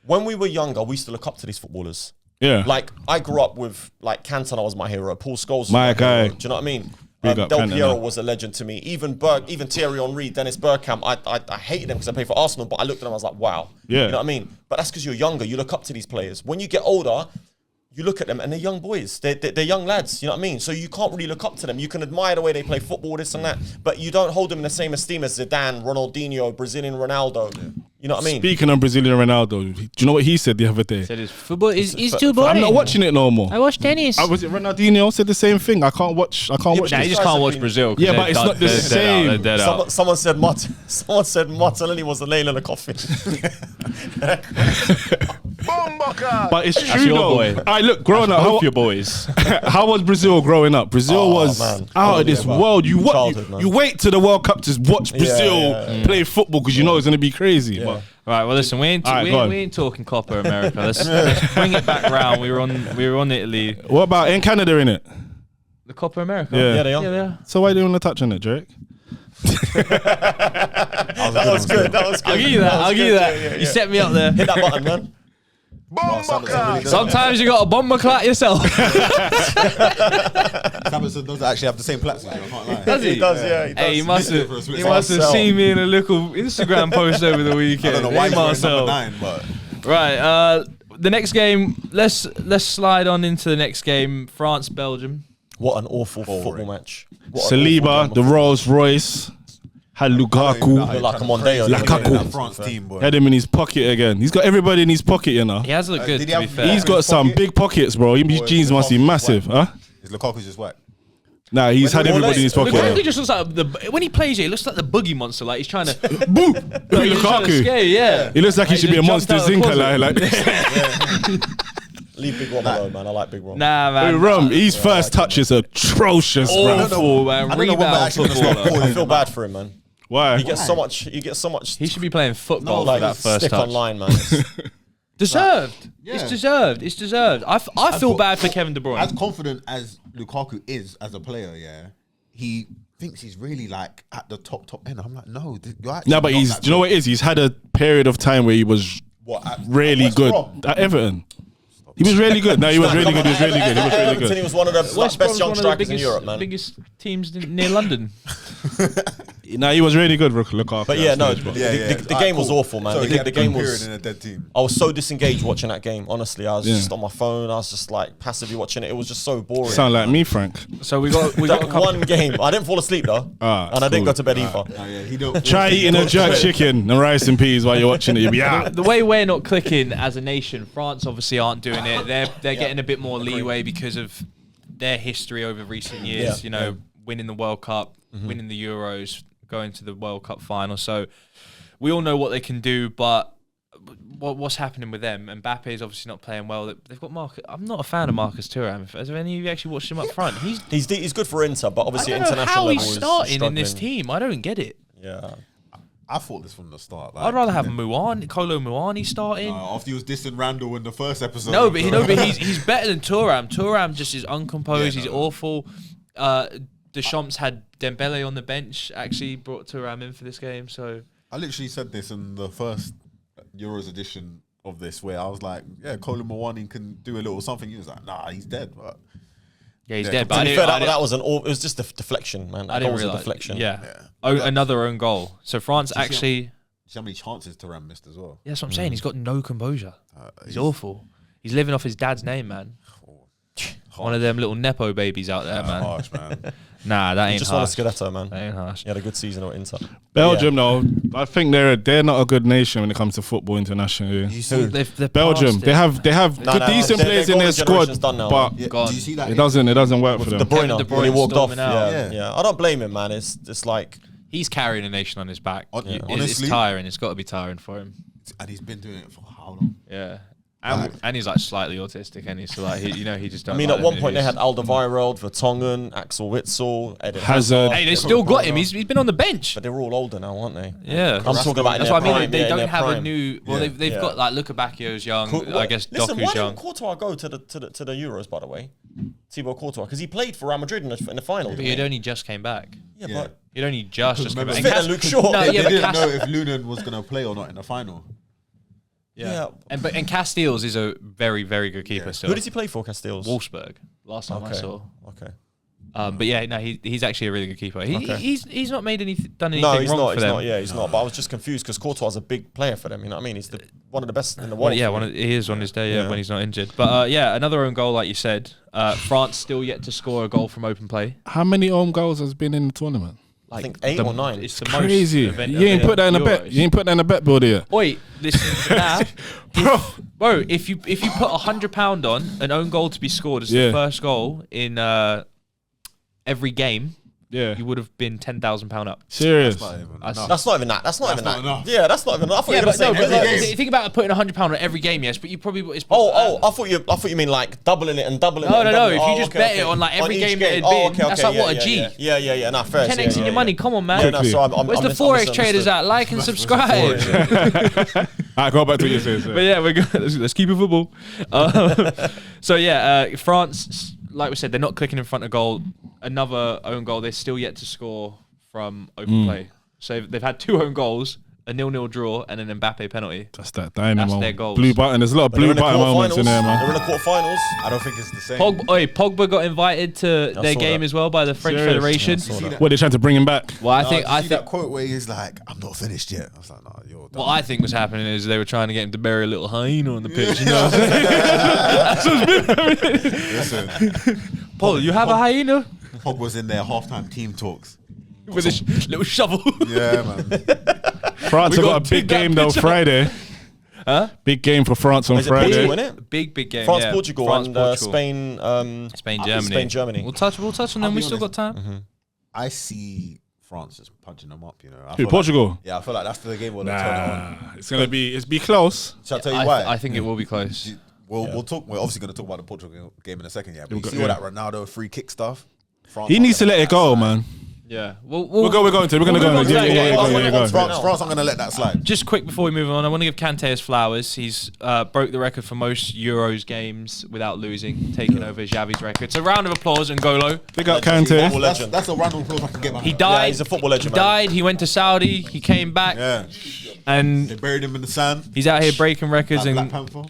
When we were younger, we used to look up to these footballers. Yeah. Like, I grew up with, like, Cantona was my hero. Paul Scholes was My my guy. hero. Do you know what I mean? Big up Del Cantona. Piero was a legend to me. Even Thierry Henry, Dennis Bergkamp, I hated them because I played for Arsenal, but I looked at them, I was like, wow. Yeah. You know what I mean? But that's because you're younger. You look up to these players. When you get older, you look at them and they're young boys. They're young lads. You know what I mean? So you can't really look up to them. You can admire the way they play football, this and that, but you don't hold them in the same esteem as Zidane, Ronaldinho, Brazilian Ronaldo. You know what I mean? Speaking of Brazilian Ronaldo, do you know what he said the other day? Said his football is too boring. I'm not watching it no more. I watch tennis. Was it Ronaldinho said the same thing? I can't watch Nah, this. you just can't watch Brazil. 'cause Yeah, they're but it's done- not the they're same. Dead out, they're dead out. Someone said Martinelli was the nail in the coffin. But it's That's true your though. boy. All right, look, growing up, Both your boys. how was Brazil growing up? Brazil Oh, was man. out of this man. world. You Childhood, man. you wait to the World Cup to watch Brazil play football because you know it's going to be crazy. But Right, well, listen, we ain't All right, go on. we ain't talking Copa America. Let's bring it back round. We were on Italy. what about in Canada in it? The Copa America. Yeah. Yeah, they are. Yeah, they are. So why do you want to touch on it, Drake? That was good. That was good. I'll give you that. I'll give you that. Yeah, You set me up there. Hit that button, man. Sometimes you got a bomber clat yourself. Samuelson does actually have the same platform. I can't lie. Does he? He does, yeah. He does. Hey, he must have. Difference with He must have Marcel. seen me in a little Instagram post over the I weekend. don't know why Hey, he's wearing Marcel. number 9, but Right. The next game. Let's slide on into the next game. France, Belgium. What an awful football match. What an Saliba, awful the game. Rolls Royce, had Lukaku, Look like a Mondeo. Lukaku. that France team, boy. had him in his pocket again. He's got everybody in his pocket, you know. He has looked good, did he to be have- fair. He's got some big pockets, bro. His jeans must be massive, huh? Is Lukaku just whack? Nah, he's had everybody in his pocket. Lukaku just looks like when he plays, he looks like the boogie monster. Like he's trying to. Boo! Like, he's trying to Lukaku. scare you, yeah. He looks like he Like, should be a just monster jumped out of the zinker, closet. like. Leave Big Rom alone, man. I like Big Rom. Nah, Hey, man. Rum, his first touch is atrocious, bro. Awful, man. I don't know when we're Rebound actually gonna start footballer. I feel bad for him, man. Why? He gets so much. He gets so much. He should be playing football like for that first stick touch. online, man. Deserved. Yeah. It's deserved. It's deserved. I feel bad for Kevin De Bruyne. As confident as Lukaku is as a player, yeah, he thinks he's really like at the top end. I'm like, no, you're actually No, but not he's. that Do you know good. what it is? He's had a period of time where he was really West good Brom? at Everton. He was really good. No, he was really good. He was really good. He was really Everton, he good. was one of the West best Brom's young one of the strikers in Europe, man. biggest teams near London. No, he was really good. Look after. But yeah, no, But the game was awful, man. So he had The a good game period was. in a dead team. I was so disengaged watching that game. Honestly, I was Yeah. just on my phone. I was just like passively watching it. It was just so boring. sound like me, Frank. So we got a That couple. one game, I didn't fall asleep though, Ah, and I didn't cool. go to bed either. Oh, yeah, he don't Try eating a jerk chicken and rice and peas while you're watching it. You'll be out. The way we're not clicking as a nation, France obviously aren't doing it. They're getting a bit more leeway because of their history over recent years. Yeah. You know, winning the World Cup, winning the Euros, going to the World Cup final. So we all know what they can do, but what's happening with them? Mbappe is obviously not playing well. They've got Marcus. I'm not a fan of Marcus Thuram. Has any of you actually watched him up front? He's good for Inter, but obviously I don't know international how level he's is starting in this struggling. team. I don't get it. Yeah, I thought this from the start. Like, I'd rather have Kolo Muani starting. after he was dissing Randall in the first episode. No, but he's better than Thuram. Thuram just is uncomposed. Yeah, He's no. awful. Deschamps had Dembele on the bench. Actually, brought Thuram in for this game. So I literally said this in the first Euros edition of this, where I was like, "Yeah, Colin Mawani can do a little something." He was like, "Nah, he's dead." But yeah, he's Yeah, dead. to But to I be didn't, fair, I didn't, that was it was just a deflection, man. I That didn't was a realize. deflection. Yeah. Yeah. Oh, another own goal. So France Did you see actually. see how many chances Thuram missed as well? Yeah, that's what I'm saying. He's got no composure. He's He's awful. He's living off his dad's name, man. One of them little nepo babies out there, man. Harsh, man. Nah, that ain't Just won a harsh. Scudetto, man. That ain't harsh. He had a good season at Inter. Belgium, though, I think they're not a good nation when it comes to football internationally. You see, They've Belgium, passed they it. have No, good, no, decent their players in their golden squad, generation's done now, but yeah, God. do you see that? it doesn't work for De them. Bruyne, De when he Bruyne walked off, storming out. yeah. I don't blame him, man. It's like He's carrying a nation on his back. Yeah. It's Honestly- tiring. It's got to be tiring for him. And he's been doing it for how long? Yeah. Like- And he's like slightly autistic, and he's so like he just. Don't I mean, like at one them point they had interviews. Alderweireld, Vertonghen, Axel Witsel, Eden Hazard. Hey, they still got him. He's been on the bench. but they're all older now, aren't they? Yeah, I'm talking about in that's their what I mean. prime, They yeah, in don't their have a prime. new. Well, Yeah. they've got like Luka Bacchio's young. I guess Listen, Doku's why young. didn't Courtois go to the Euros? By the way, Thibaut Courtois, because he played for Real Madrid in the final. But didn't he'd he? only just came back. Yeah, Yeah. but He'd only just came Remember- back. Fit and Luke Shaw. No, They yeah, They but didn't know Cast- if Lunan was going to play or not in the final. yeah. And Casteels is a very very good keeper. Yeah. Still, Who does he play for, Casteels? Wolfsburg. Last time I saw. Okay. But yeah, no, he's actually a really good keeper. Okay. He's not made done anything No, he's wrong not. for He's them. not. Yeah, he's not. But I was just confused because Courtois is a big player for them. You know what I mean? He's one of the best in the world. Well, yeah, he is on his day, Yeah. when he's not injured. But yeah, another own goal, like you said. France still yet to score a goal from open play. How many own goals has been in the tournament? I think 8 or 9. It's the Crazy. most event You ain't put that in a bet. Euros. You ain't put that in a bet builder yet. Oi, listen, now, bro, if you put £100 on an own goal to be scored as Yeah. the first goal in every game, Yeah. you would have been £10,000 up. Serious. That's not even That's- enough. That's not even that. That's not even not that. enough. Yeah, that's not even enough. I thought Yeah, you were but no, saying but every like, game. think about putting £100 on every game, yes, but you probably it's Oh, I thought you mean like doubling it and doubling it. No, and no, no, doubling if you it. just bet it on, like, every each game that it'd Oh, been, that's like, yeah, what, a yeah, G? Yeah. Nah, fair. 10x in your money, come on, man. Yeah, no, so I'm Where's the misunderstood. Forex traders at? Like and subscribe. Alright, go back to what you said. But yeah, we're good. Let's keep it football. So yeah, France, like we said, they're not clicking in front of goal. Another own goal. They're still yet to score from open play. So they've had 2 own goals, a 0-0 draw, and an Mbappe penalty. That's that dynamo. That's their goals. Blue button. There's a lot of blue button moments in there, They're in man. the quarterfinals. I don't think it's the same. Pogba got invited to I their saw game that. as well by the French Serious? Federation. Yeah, I saw that. What, they're trying to bring him back? Well, I No, think did you see that that quote where he's like, "I'm not finished yet." I was like, "No, you're done." what I think was happening is they were trying to get him to bury a little hyena on the pitch. You know what I'm saying? Listen, Paul, you have a hyena Pogba's in their halftime team talks. with a little shovel. Yeah, man. France We have got gotta a big dig that game though pitch up. Friday. Huh? Big game for France on Is it Portugal, Friday. isn't it? Big game. France, yeah. Portugal, France, and Portugal. Spain. Spain, I think Germany. Spain, Germany. We'll touch on them. I'll We be still got honest. time. I see France just punching them up. You know, I Who, feel like- Portugal? yeah, I feel like that's the game where they turn it on. Nah, it's be close. Shall I tell you why? I think it will be close. We'll talk. We're obviously going to talk about the Portugal game in a second. Yeah, but you got- see all that Ronaldo free kick stuff. France He aren't needs to gonna let it go, outside. man. Yeah. We're going to. We're going to go. Yeah. France, I'm going to let that slide. Just quick before we move on, I want to give Kante his flowers. He's broke the record for most Euros games without losing, taking over Xavi's record. So round of applause, N'Golo. Big up Kante. That's a round of applause I can get behind. He died. Yeah, he's a football legend. He died. He went to Saudi. He came back. Yeah. And They buried him in the sand. he's out here breaking records Like and Black Panther.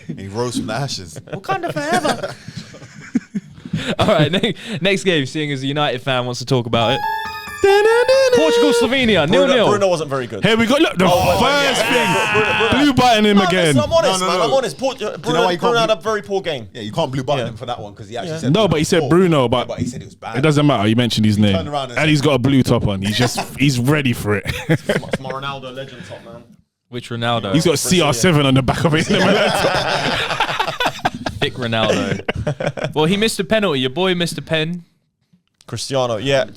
And he rose from the ashes. Wakanda forever. All right, next game. Seeing as a United fan wants to talk about it. Portugal, Slovenia, 0-0. Bruno wasn't very good. Here we go. Look, the first thing. Blue button him again. I'm honest, man. No. I'm honest. Bruno had a very poor game. Yeah, you can't blue button him for that one because he actually said No, but he said Bruno, but he said it was bad. it doesn't matter. You mentioned his name. turned around and And he's got a blue top on. He's ready for it. It's my Ronaldo legend top, man. Which Ronaldo? He's got CR7 on the back of it. Thick Ronaldo. Well, he missed a penalty. Your boy missed a pen. Cristiano, yeah.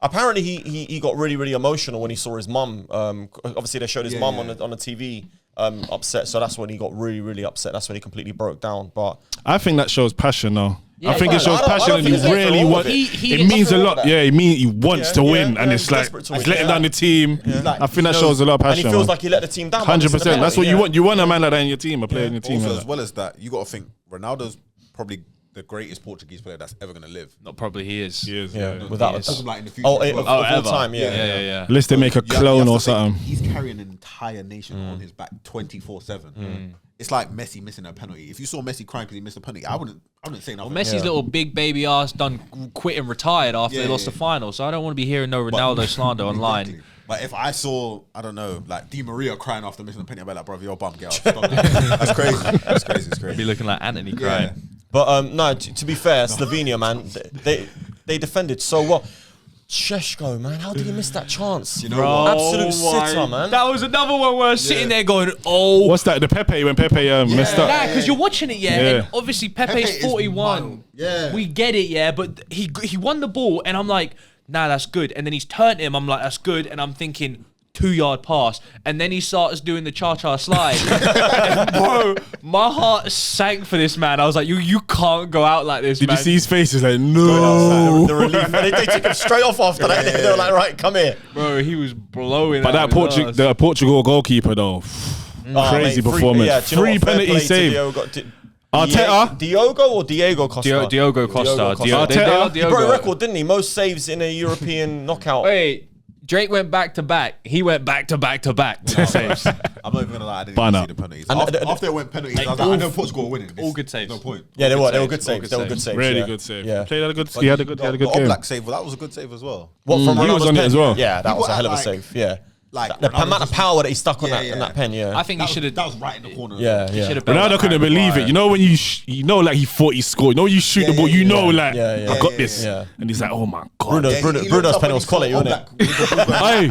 Apparently, he got really, really emotional when he saw his mum. Obviously, they showed his mum on the TV upset. So that's when he got really, really upset. That's when he completely broke down. But I think that shows passion, though. Yeah, I think it shows passion, and he really wants. It means a lot. Yeah, he wants to win, and it's like he's letting down the team. I think that shows a lot of passion. And he feels like he let the team down. 100%. That's what you want. You want a man like that in your team, a player in your team. Also, like as that. well as that, you got to think Ronaldo's probably the greatest Portuguese player that's ever going to live. Not probably he is. He is, Yeah, yeah. without a Talking doubt. about in the future. Of all ever. time, yeah. Unless they make a You have clone to or think, something. He's carrying an entire nation on his back 24/7. It's like Messi missing a penalty. If you saw Messi crying because he missed a penalty, I wouldn't say nothing. Well, Messi's little big baby ass done quit and retired after they lost the final. So I don't want to be hearing no Ronaldo slander online. Exactly. But if I saw, I don't know, like Di Maria crying after missing a penalty, I'd be like, bro, you're a bum, get out. Stop that. That's crazy. That's crazy. It's Be crazy. looking like Anthony crying. But no, to be fair, Slovenia, man, they defended so well. Sheshko, man, how did he miss that chance? You know what? Absolute sitter, man. That was another one where I was sitting there going, oh. What's that? The Pepe when Pepe messed up. Yeah, because you're watching it, and obviously Pepe Pepe's is 41. wild. Yeah. We get it, but he won the ball, and I'm like, nah, that's good. And then he's turned him, I'm like, that's good. And I'm thinking, 2-yard pass. And then he starts doing the cha-cha slide. And bro, my heart sank for this man. I was like, you can't go out like this, Did man. you see his face? He's like, no. The relief. They took him straight off after that. They were like, right, come here. Bro, he was blowing But out that his ass. the Portugal goalkeeper, though, crazy performance. Free penalty save. Arteta? Diogo or Diego Costa? Diogo Costa. Arteta? He broke a record, didn't he? Most saves in a European knockout. Wait, Drake went back to back. He went back to back to back. Saves. I'm not even going to lie, I didn't Why even not? see the penalties. And After it went penalties, I was like, I know Portugal will win it. all good saves. No point. Yeah, they were good All saves. good They were good saves. Really yeah. good save. Yeah. He had a good The game. Oblak save, well, that was a good save as well. What, from He was Ronaldo's on it pen? as well. Yeah, that People was a hell of a act save. Yeah. Like The Ronaldo amount of just- power that he stuck on Yeah, in yeah. that pen, yeah. I think he should have. That was right in the corner. Yeah, yeah. Should have Ronaldo couldn't believe it. You know when you know like he thought he scored. You know when you shoot the ball, you know like Yeah, I got yeah, this. yeah. And he's like, oh my god. Bruno's pen was quality, wasn't it? Hey,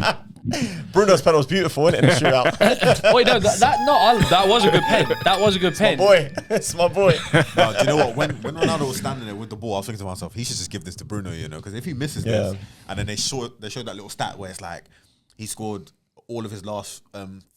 Bruno's pen was beautiful, wasn't it, in the shootout? Wait, no, that was a good pen. That was a good pen. Boy, it's my boy. No, do you know what? When Ronaldo was standing there with the ball, I was thinking to myself, he should just give this to Bruno, you know, because if he misses this, and then they showed that little stat where it's like he scored all of his last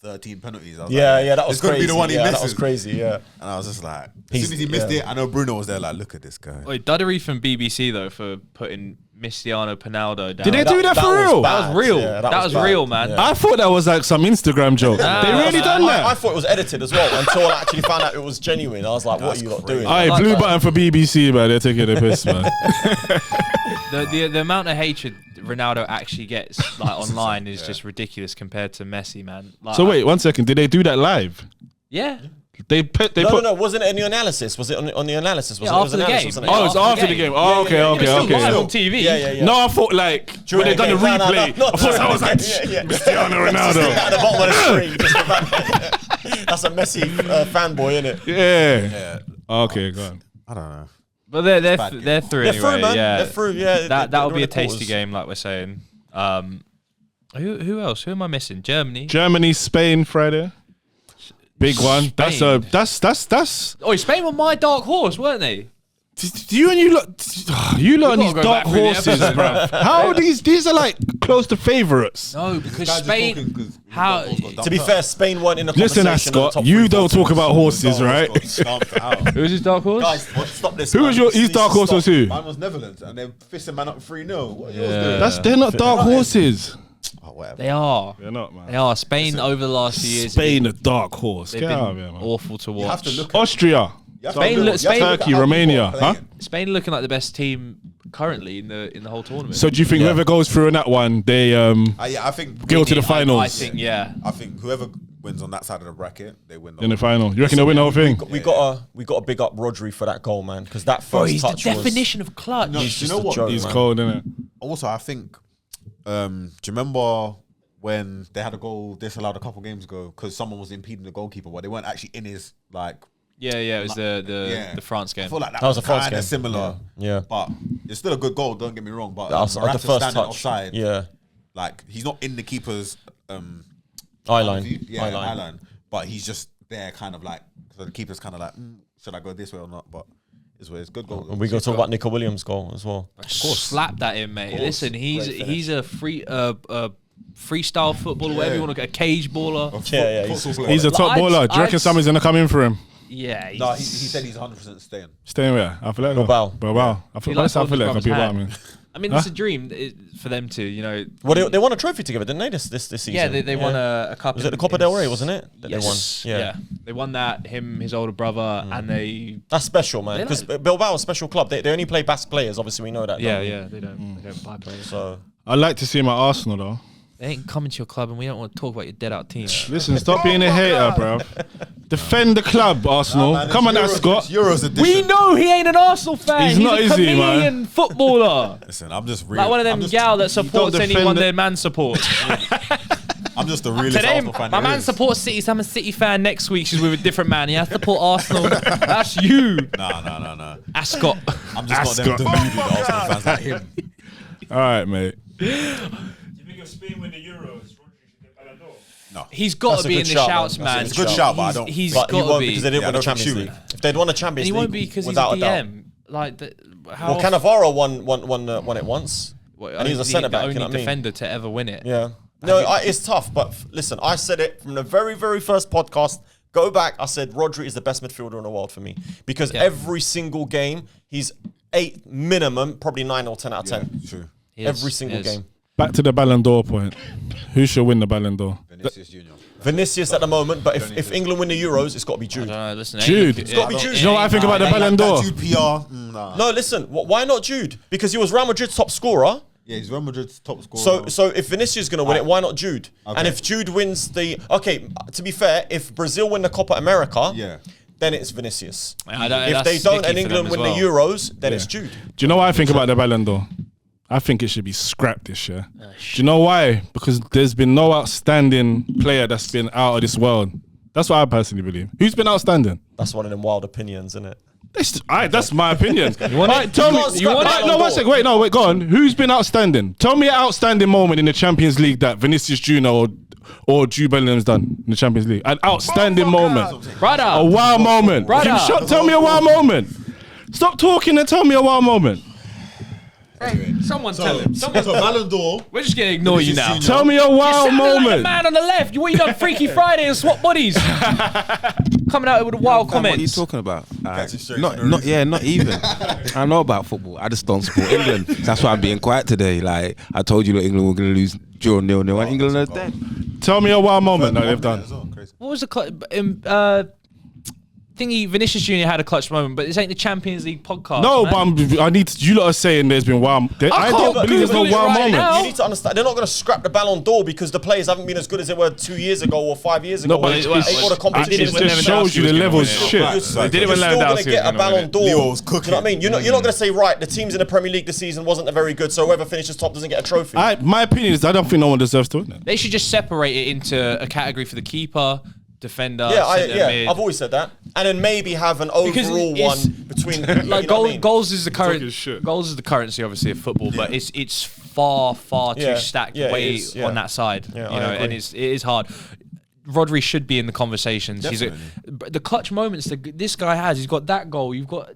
13 penalties. I was Yeah, like, yeah, that was it's gonna crazy. be the one he Yeah, misses. that was crazy, yeah. And I was just like, as He's- soon as he missed yeah. it, I know Bruno was there like, look at this guy. Wait, Duddery from BBC though for putting Cristiano Ronaldo down. Did they do that for real? That was real. Yeah, that was bad. real, man. Yeah. I thought that was like some Instagram joke. They really done that. I thought it was edited as well until I actually found out it was genuine. I was like, what are you lot doing? Aye, blue button for BBC, man. They're taking the piss, man. The amount of hatred Ronaldo actually gets like online is just ridiculous compared to Messi, man. Like, So wait, 1 second. Did they do that live? Yeah. They put. No, wasn't it in the analysis? Was it on the analysis? Was Yeah, it after the analysis, game. wasn't it? Oh, it's after the game. Oh, okay, It was still live okay. on TV. Yeah. No, I thought like when they done the No, replay. no, I thought that was like Cristiano Ronaldo. At the bottom of the screen. Just the back. That's a Messi fanboy, isn't it? Yeah. Okay, go on. I don't know. But they're They're through through, anyway. man. Yeah. They're through, yeah. That'll be a the tasty quarters. game, like we're saying. Who else? Who am I missing? Germany, Spain, Friday. Big one. That's Oh, Spain were my dark horse, weren't they? You and you lot and these gotta go dark back through the horses, episode, bro. How are these are like close to favourites. No, because Spain. To be fair, Spain weren't in the Listen, conversation. Ascot, you don't talk about horses, right? Who's his dark horse? Guys, stop this. Who was his dark horse was who? Mine was Netherlands, and they're fisting man up 3-0. What They're not dark horses. Oh, whatever. They are. They're not, man. They are. Spain over the last few years. Spain, a dark horse. They've Get been out of here, man. awful to watch. You have to look at Austria, Spain, Turkey, Romania, huh? Spain looking like the best team currently in the whole tournament. So do you think whoever goes through in that one, they I think go to the finals? I think, yeah. I think whoever wins on that side of the bracket, they win. In the final, you reckon they'll win the whole thing? We got to big up Rodri for that goal, man, because that first he's touch the definition of clutch. No, He's do you just know a what? joke, He's man. cold, isn't it? Also, I think. Do you remember when they had a goal disallowed a couple games ago because someone was impeding the goalkeeper, but they weren't actually in his like. Yeah, it was the France game. I feel like that was a France kind game. of similar. Yeah. But it's still a good goal. Don't get me wrong. But That was the Morata's first standing touch. offside. Yeah. Like he's not in the keeper's Eye line. eye line. But he's just there, kind of like. So the keeper's kind of like, should I go this way or not? But it's where it's good goal. And we got to talk about Nico Williams' goal as well. Of course, slap that in, mate. Listen, he's a freestyle footballer, whatever you want to get, a cage baller. Yeah, He's a top baller. Do you reckon somebody's gonna come in for him? Yeah. No, he said he's 100% staying. Staying where? I feel like Bilbao. I feel He likes like holding his Bilbao. I brother's mean, hand. I mean, it's a dream for them to, you know. Well, they won a trophy together, didn't they? This season. Yeah, they won a cup. Was it the Copa del Rey? Wasn't it? That Yes. they won. Yeah. They won that. Him, his older brother, and they. That's special, man. Because Bilbao is a special club. They only play Basque players. Obviously, we know that. Yeah, don't we? yeah. They don't buy players. So I'd like to see him at Arsenal though. They ain't coming to your club, and we don't want to talk about your dead out team. Listen, stop being a hater, bro. Defend the club, Arsenal. Come on, Ascot. Euros edition. We know he ain't an Arsenal fan. He's not, a is he, chameleon footballer. Listen, I'm just real. Like one of them gal that supports defend anyone the- their man supports. I'm just the realest Today, Arsenal fan. my there man is. supports City, so I'm a City fan. Next week, she's with a different man. He has to support Arsenal. That's you. No. Ascot. I'm just not them deluded Arsenal fans like him. All right, mate. Do you think if Spain win the Euros, Rodri should get Ballon d'Or? No. He's got That's to a be good in the shout, shouts, man. man. It's a good shout, but I don't. He's but he got to won't be. because they didn't Yeah, I win the don't think Champions she League. would. If they'd won the And Champions he League, won't be because he's without a a doubt. DM. Like, how Well, Cannavaro won it once, and he's a centre back. The You know only what I mean? defender to ever win it. Yeah. No, it's tough. But listen, I said it from the very, very first podcast. Go back. I said Rodri is the best midfielder in the world for me because every single game he's 8 minimum, probably 9 or 10 out of 10. True. He is, Every single he is. game. Back to the Ballon d'Or point. Who should win the Ballon d'Or? Vinicius Junior. Vinicius at the moment, but if England win the Euros, it's got to be Jude. Listen, Jude. It's gotta be Jude. You know what I think about the Ballon d'Or? Jude PR. Nah. No, listen. Why not Jude? Because he was Real Madrid's top scorer. Yeah, he's Real Madrid's top scorer. So if Vinicius is going to win it, why not Jude? Okay. And if Jude wins to be fair, if Brazil win the Copa America, then it's Vinicius. If they don't and England win the Euros, then it's Jude. Do you know what I think about the Ballon d'Or? I think it should be scrapped this year. Do you know why? Because there's been no outstanding player that's been out of this world. That's what I personally believe. Who's been outstanding? That's one of them wild opinions, isn't it? That's my opinion. Tell me. You can't scrap No, Ballon d'Or. wait, go on. Who's been outstanding? Tell me an outstanding moment in the Champions League that Vinicius Junior or Jude Bellingham's done in the Champions League. An outstanding moment. Brother. A wow moment. Brother. Tell me a wow moment. Stop talking and tell me a wow moment. Hey, someone tell him. So Ballon d'Or. We're just going to ignore you now. Tell me a wow Like the moment. man on the left. What you done, Freaky Friday and swap bodies? Coming out with a wild What are you comments. talking about? straight Not, to the not, yeah, not even. I know about football. I just don't support England. That's why I'm being quiet today. Like I told you, that England were going to lose 0-0, and England are dead. Tell me a wow moment that they've done. What was the thingy? Vinicius Junior had a clutch moment, but this ain't the Champions League podcast. No, man. but I need to, you lot are saying there's been wow. I don't can't believe there's no Google it wow right moment. now. You need to understand, they're not going to scrap the Ballon d'Or because the players haven't been as good as they were 2 years ago or 5 years ago. No, but Or the competition. it just shows you the level of shit. You're still going to get a Ballon d'Or. Leo was Do you cooking. know what I mean? You're not going to say, right, the teams in the Premier League this season wasn't very good, so whoever finishes top doesn't get a trophy. My opinion is I don't think no one deserves to win it. They should just separate it into a category for the keeper, defender, centre mid. I've always said that. And then maybe have an Because overall it's- one between Like you know what I mean? goals is the talking shit. current goals is the currency obviously of football, but it's far too Yeah. stacked Yeah, it way is, yeah. on that side. Yeah, you I know, agree. and it is hard. Rodri should be in the conversations. Definitely. But the clutch moments that this guy has. He's got that goal. You've got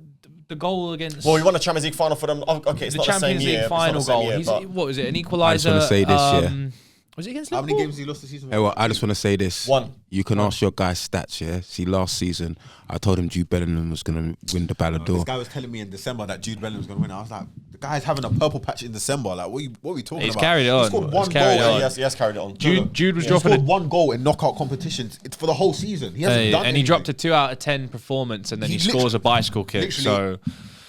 the goal against. Well, he won a Champions League final for them. Okay, it's the not the same Champions year. League final goal. What was it? An equaliser. I just want to say this, Was it against How Liverpool? many games has he lost this season? Hey, well, I just want to say this. One. You can ask your guy's stats, yeah? See, last season, I told him Jude Bellingham was going to win the Ballon d'Or. This guy was telling me in December that Jude Bellingham was going to win. I was like, the guy's having a purple patch in December. Like, what are we talking He's about? carried it on. He scored He's one carried goal. it on. He has carried it on. Jude was He dropping scored one goal in knockout competitions. It's for the whole season. He hasn't done and anything. he dropped a 2 out of 10 performance, and then he scores a bicycle kick. So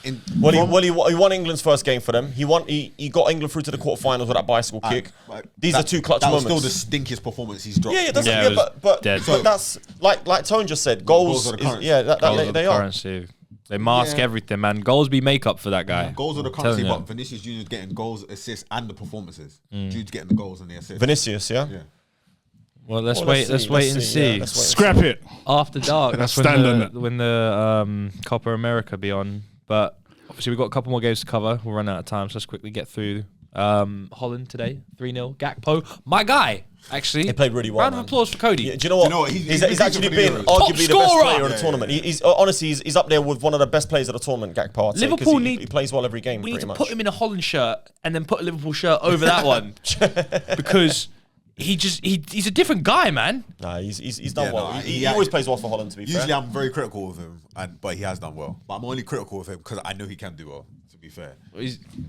He won England's first game for them. He got England through to the quarterfinals with that bicycle kick. These are two clutch moments. That was still the stinkiest performance he's dropped. But that's like Tone just said. Goals, are the currency. they are. currency. They mask everything, man. Goals be makeup for that guy. Goals are the currency, but Vinicius Junior's getting goals, assists, and the performances. Jude's getting the goals and the assists. Vinicius, yeah. Well, let's wait and see. Scrap it. After dark, that's Stand on it. when the Copa America be on. But obviously we've got a couple more games to cover. We'll run out of time, so let's quickly get through. Holland today, 3-0. Gakpo, my guy. Actually, He played really well. Round of applause for Cody. Yeah, do you know what? He's actually been arguably the best player of the tournament. He's honestly he's up there with one of the best players of the tournament. Gakpo, I'd say, 'cause he plays well every game. We need to pretty much. put him in a Holland shirt and then put a Liverpool shirt over that one because he's a different guy, man. Nah, he's done well. No, He always plays well for Holland, to be fair. Usually I'm very critical of him, but he has done well. But I'm only critical of him because I know he can do well, to be fair.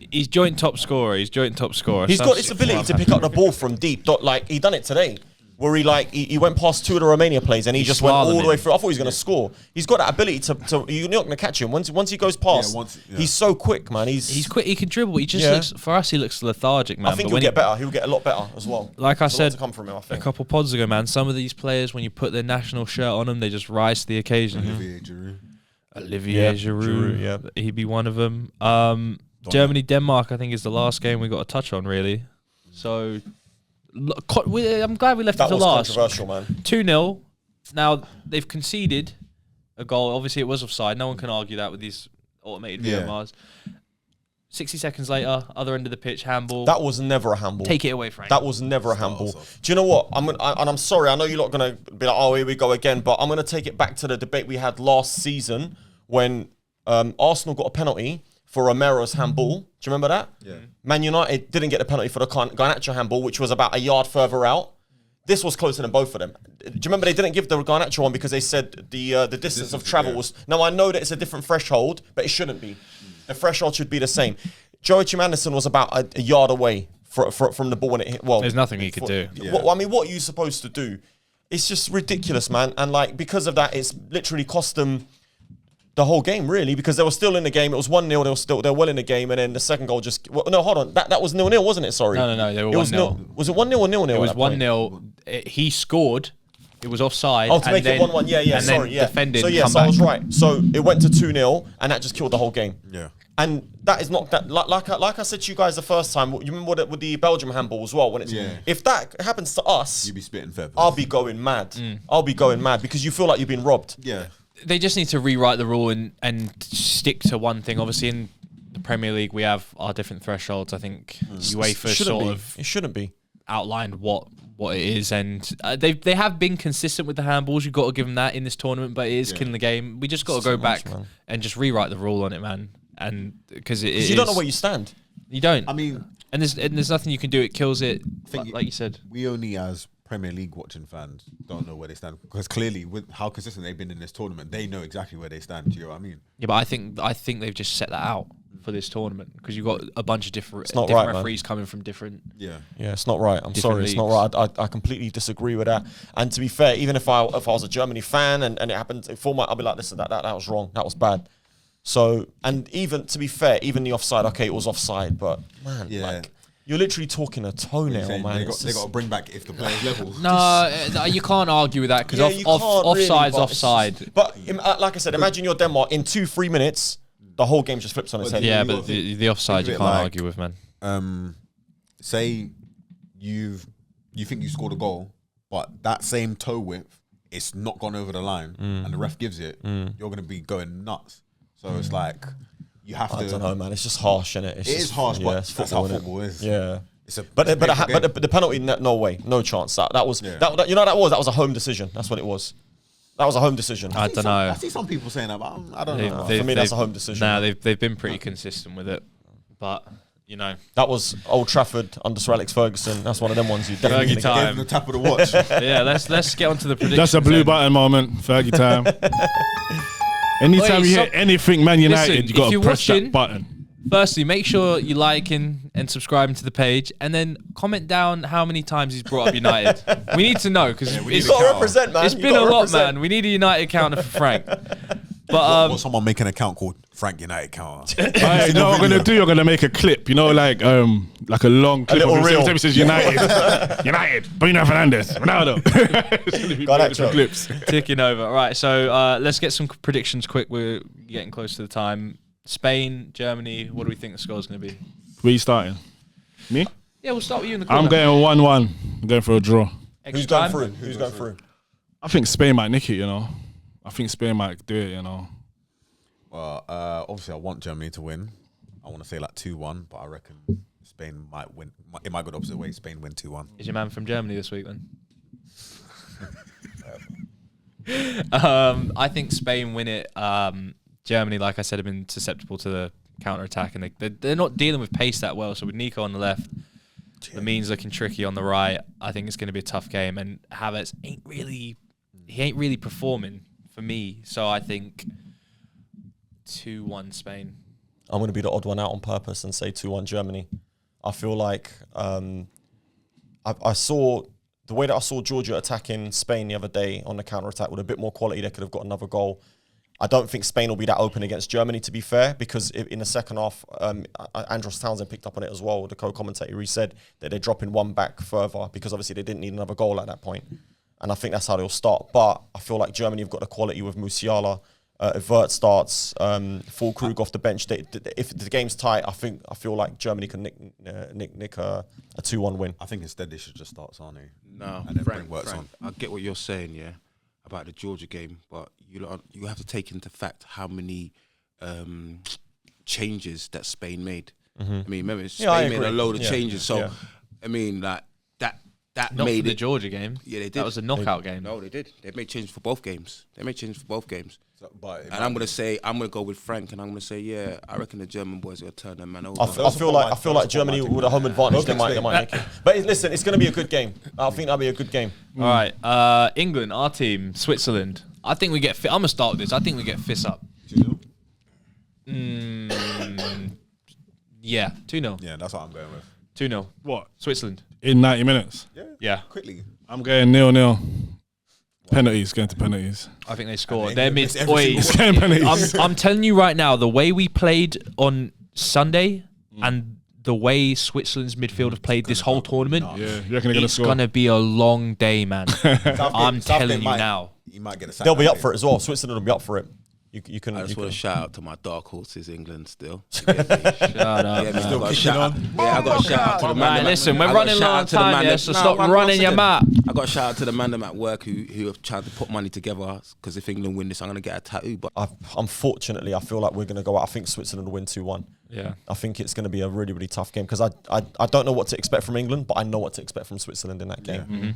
He's joint top scorer. He's got this ability to pick up the ball from deep. Like he done it today, where he went past two of the Romania players and he just went all the way through. I thought he was going to score. He's got that ability to you're not going to catch him once he goes past. He's so quick, man. He's quick. He can dribble. He just looks, for us, he looks lethargic, man. I think he'll get better. He'll get a lot better as well. Like I said to come from him, I think. a couple pods ago, man, some of these players, when you put their national shirt on them, they just rise to the occasion. Olivier Giroud, he'd be one of them. Germany, Denmark, I think is the last game we got to touch on, really. So I'm glad we left it to last. That was controversial, man. 2-0. Now, they've conceded a goal. Obviously, it was offside. No one can argue that with these automated VMRs. 60 seconds later, other end of the pitch, handball. That was never a handball. Take it away, Frank. That was never a handball. Do you know what? I'm sorry. I know you're not going to be like, oh, here we go again. But I'm going to take it back to the debate we had last season when Arsenal got a penalty for Romero's handball. Do you remember that? Yeah. Man United didn't get the penalty for the Garnacho handball, which was about a yard further out. This was closer than both of them. Do you remember they didn't give the Garnacho one because they said the distance of travel was... Now, I know that it's a different threshold, but it shouldn't be. The threshold should be the same. Joachim Anderson was about a yard away from the ball when it hit. Well, there's nothing he could do. What are you supposed to do? It's just ridiculous, man. And like because of that, it's literally cost them the whole game, really, because they were still in the game. It was 1-0. They were well in the game, and then the second goal just... Well, no, hold on. That was 0-0, wasn't it? Sorry. No. They were 1-0. Was it 1-0 or 0-0? It was 1-0. He scored. It was offside. Oh, to make it 1-1. Yeah. Sorry, yeah. Defended. So I was right. So it went to 2-0, and that just killed the whole game. Yeah. And that is not that. Like I said to you guys the first time. You remember with the Belgium handball as well. When it's if that happens to us, You'd be spitting feathers. I'll be going mad. I'll be going mad because you feel like you've been robbed. Yeah. They just need to rewrite the rule and stick to one thing. Obviously, in the Premier League, we have our different thresholds. I think UEFA It shouldn't be outlined what it is, and they have been consistent with the handballs. You've got to give them that in this tournament, but it is killing the game. We just got to go back and just rewrite the rule on it, man. And because you don't know where you stand. You don't. I mean, and there's nothing you can do. It kills it. Like you said, we only as Premier League watching fans don't know where they stand because clearly with how consistent they've been in this tournament, they know exactly where they stand. Do you know what I mean? Yeah, but I think they've just set that out for this tournament because you've got a bunch of different referees coming from different. Yeah, it's not right. I'm sorry, it's not right. I completely disagree with that. And to be fair, even if I was a Germany fan and it happened format, I'll be like, listen, that was wrong. That was bad. So, and even to be fair, even the offside, okay, it was offside, but man, like you're literally talking a toenail, man. They got to bring back if the players level. No, you can't argue with that because offside's offside. But like I said, imagine you're Denmark in 2-3 minutes, the whole game just flips on its head. Yeah, but the offside you can't argue with, man. Say you think you scored a goal, but that same toe width, it's not gone over the line, and the ref gives it. You're going to be going nuts. So it's like you have to. I don't know, man. It's just harsh, isn't it? It is harsh, but that's how football is. Yeah. But the penalty, no way, no chance. That was that. You know that was a home decision. That's what it was. That was a home decision. I don't know. I see some people saying that, but I don't know. For me, that's a home decision. Nah, they've been pretty consistent with it, but you know, that was Old Trafford under Sir Alex Ferguson. That's one of them ones you definitely Fergie time. Gave him the tap of the watch. Yeah, let's get on to the predictions. That's a blue then. button moment. Fergie time. Anytime Wait, you hear anything Man United, listen, you got if to you're press watching- that button. Firstly, make sure you like and subscribing to the page, and then comment down how many times he's brought up United. We need to know because You got to represent, man. it's You been a gotta lot, represent. man. We need a United counter for Frank. But Or someone make an account called Frank United counter. Alright, you know what I'm gonna do? You're gonna make a clip, you know, like a long clip. little of reel. It says United, United, Bruno Fernandes, Ronaldo. Got that Some joke. clips. ticking over. All right, so let's get some predictions quick. We're getting close to the time. Spain, Germany. What do we think the score is going to be? Where you starting? Me? Yeah, we'll start with you in the corner. I'm going 1-1. I'm going for a draw. Extra Who's going time? through? Who's going through? I think Spain might nick it, you know. I think Spain might do it, you know. Well, obviously, I want Germany to win. I want to say like 2-1, but I reckon Spain might win. It might go the opposite way. Spain win 2-1. Is your man from Germany this week then? I think Spain win it. Germany, like I said, have been susceptible to the counter-attack, and they're not dealing with pace that well. So with Nico on the left, the means looking tricky on the right, I think it's going to be a tough game. And Havertz ain't really performing for me. So I think 2-1 Spain. I'm going to be the odd one out on purpose and say 2-1 Germany. I feel like I saw the way that I saw Georgia attacking Spain the other day on the counter-attack with a bit more quality. They could have got another goal. I don't think Spain will be that open against Germany, to be fair, because in the second half, Andros Townsend picked up on it as well. The co-commentator, he said that they're dropping one back further because obviously they didn't need another goal at that point. And I think that's how they'll start. But I feel like Germany have got the quality with Musiala. If Vert starts, full Krug off the bench. If the game's tight, I feel like Germany can nick a 2-1 win. I think instead they should just start Sane. No, And then Frank, bring Wirtz on. I get what you're saying, yeah, about the Georgia game, but you have to take into fact how many changes that Spain made. I mean, remember Spain made a load of changes, so I mean, like that Not made for the it. Georgia game. Yeah, they did. That was a knockout game. No, they did. They made changes for both games. So, but And I'm gonna go with Frank, and I'm gonna say, yeah, I reckon the German boys are gonna turn them man over. I feel like Germany with a home advantage, they might nick it. But listen, it's going to be a good game. I think that'll be a good game. All right, England, our team, Switzerland. I think we get. I'm gonna start with this. I think we get fists up. 2-0? Yeah, 2-0. Yeah, that's what I'm going with. 2-0. What? Switzerland. In 90 minutes? Yeah. Quickly. I'm going 0-0. Penalties, going to penalties. I think they score. And They're England mid. miss every Wait, single It's going penalties. I'm telling you right now, the way we played on Sunday and the way Switzerland's midfield have played this whole tournament, Yeah, you reckon they're going to it's score? gonna be a long day, man. I'm telling you might, now. You might get a sack. They'll be up for it as well. Switzerland will be up for it. You can. I just you want can. to shout out to my dark horses, England. Still, Shut up. I got a shout out. Yeah, I got a shout out to the man. Right, them listen, at- we're I got a running shout long out to the time, man yeah, them- so No, stop one running your second. map. I got a shout out to the man them at work who have tried to put money together because if England win this, I'm gonna get a tattoo. But Unfortunately, I feel like we're going to go out. I think Switzerland will win 2-1. Yeah. I think it's going to be a really, really tough game because I don't know what to expect from England, but I know what to expect from Switzerland in that game.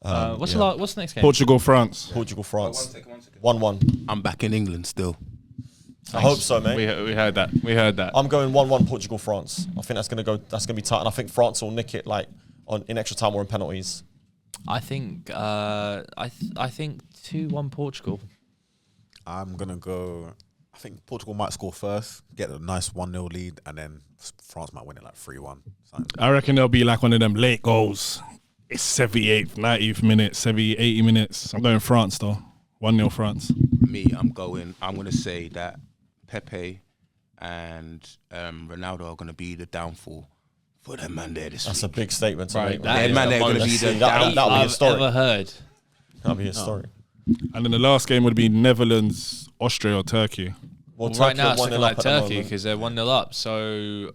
What's the next game? Portugal, France. Portugal, France. 1-1. I'm back in England still. I hope so, mate. We heard that. We heard that. I'm going 1-1 Portugal, France. I think that's going to be tight, and I think France will nick it in extra time or in penalties. I think I think 2-1 Portugal. I'm gonna go. I think Portugal might score first, get a nice 1-0 lead, and then France might win it like 3-1. I reckon there'll be like one of them late goals. It's 78th, 90th minute, 70, 80 minutes. I'm going France though. 1-0 France. Me, I'm gonna say that Pepe and Ronaldo are gonna be the downfall for them man there this That's week. a big statement to make. that is man, the they're gonna most be the that'll be I've historic. ever heard. That'll be historic. And then the last game would be Netherlands, Austria or Turkey. Well, Right now it's Turkey looking are 1-0 like up at the Turkey moment. because they're 1-0 up. So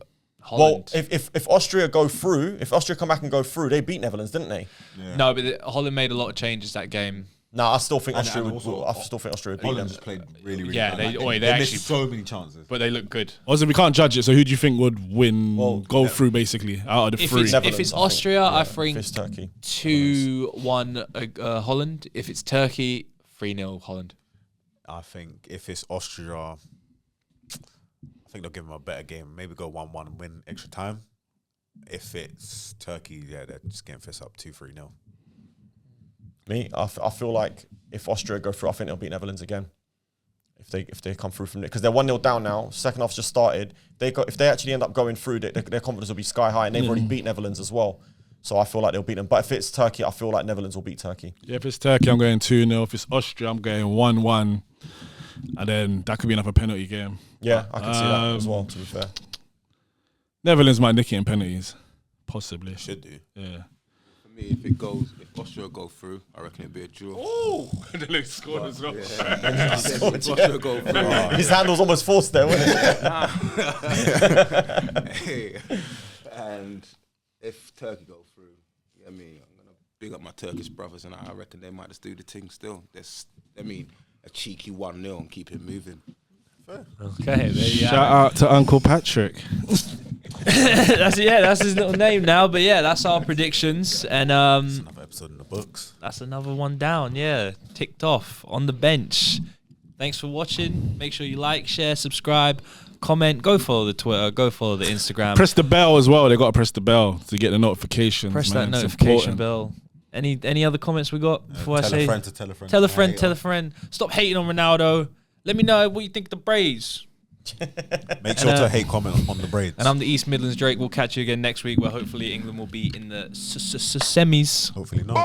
Well, Holland. if Austria go through, if Austria come back and go through, they beat Netherlands, didn't they? No, but Holland made a lot of changes that game. No, I still think And Austria would. also, I still think Austria would beat them. Holland just played really, really Yeah, bad. they They actually- missed so many chances. But they look good. Also, we can't judge it. So who do you think would win, Well, go through basically out of the If three? it's Netherlands, Austria, I think It's Turkey. 2-1 Holland. If it's Turkey, 3-0 Holland. I think if it's Austria, I think they'll give them a better game. Maybe go 1-1 and win extra time. If it's Turkey, yeah, they're just getting fists up 2-3-0. Me, I feel like if Austria go through, I think they'll beat Netherlands again. If they come through from it, because they're 1-0 down now. Second half's just started. If they actually end up going through, their confidence will be sky high, and they've already beat Netherlands as well. So I feel like they'll beat them. But if it's Turkey, I feel like Netherlands will beat Turkey. Yeah, if it's Turkey, I'm going 2-0. If it's Austria, I'm going 1-1. And then that could be another penalty game. Yeah, I can see that as well, to be fair. Netherlands might nick it in penalties. Possibly. Should do. Yeah. For me, if Austria go through, I reckon it'd be a draw. Oh, they scored as well. If Austria go through. His hand was almost forced there, wasn't Hey. And if Turkey go through, I mean, I'm gonna big up my Turkish brothers, and I reckon they might just do the thing still. A cheeky 1-0 and keep it moving. Okay, there you Shout out to Uncle Patrick. that's his little name now. But yeah, that's our predictions, and Another episode in the books. that's another one down. Yeah, ticked off on the bench. Thanks for watching. Make sure you like, share, subscribe, comment. Go follow the Twitter. Go follow the Instagram. Press the bell as well. They got to press the bell to get the notifications. Press man. that It's notification important. bell. Any other comments we got before I Tell say? a friend to tell a friend. Tell a friend. Hey, Tell a friend. Stop hating on Ronaldo. Let me know what you think of the braids. Make sure to hate comment on the braids. And I'm the East Midlands Drake. We'll catch you again next week, where hopefully England will be in the semis. Hopefully not.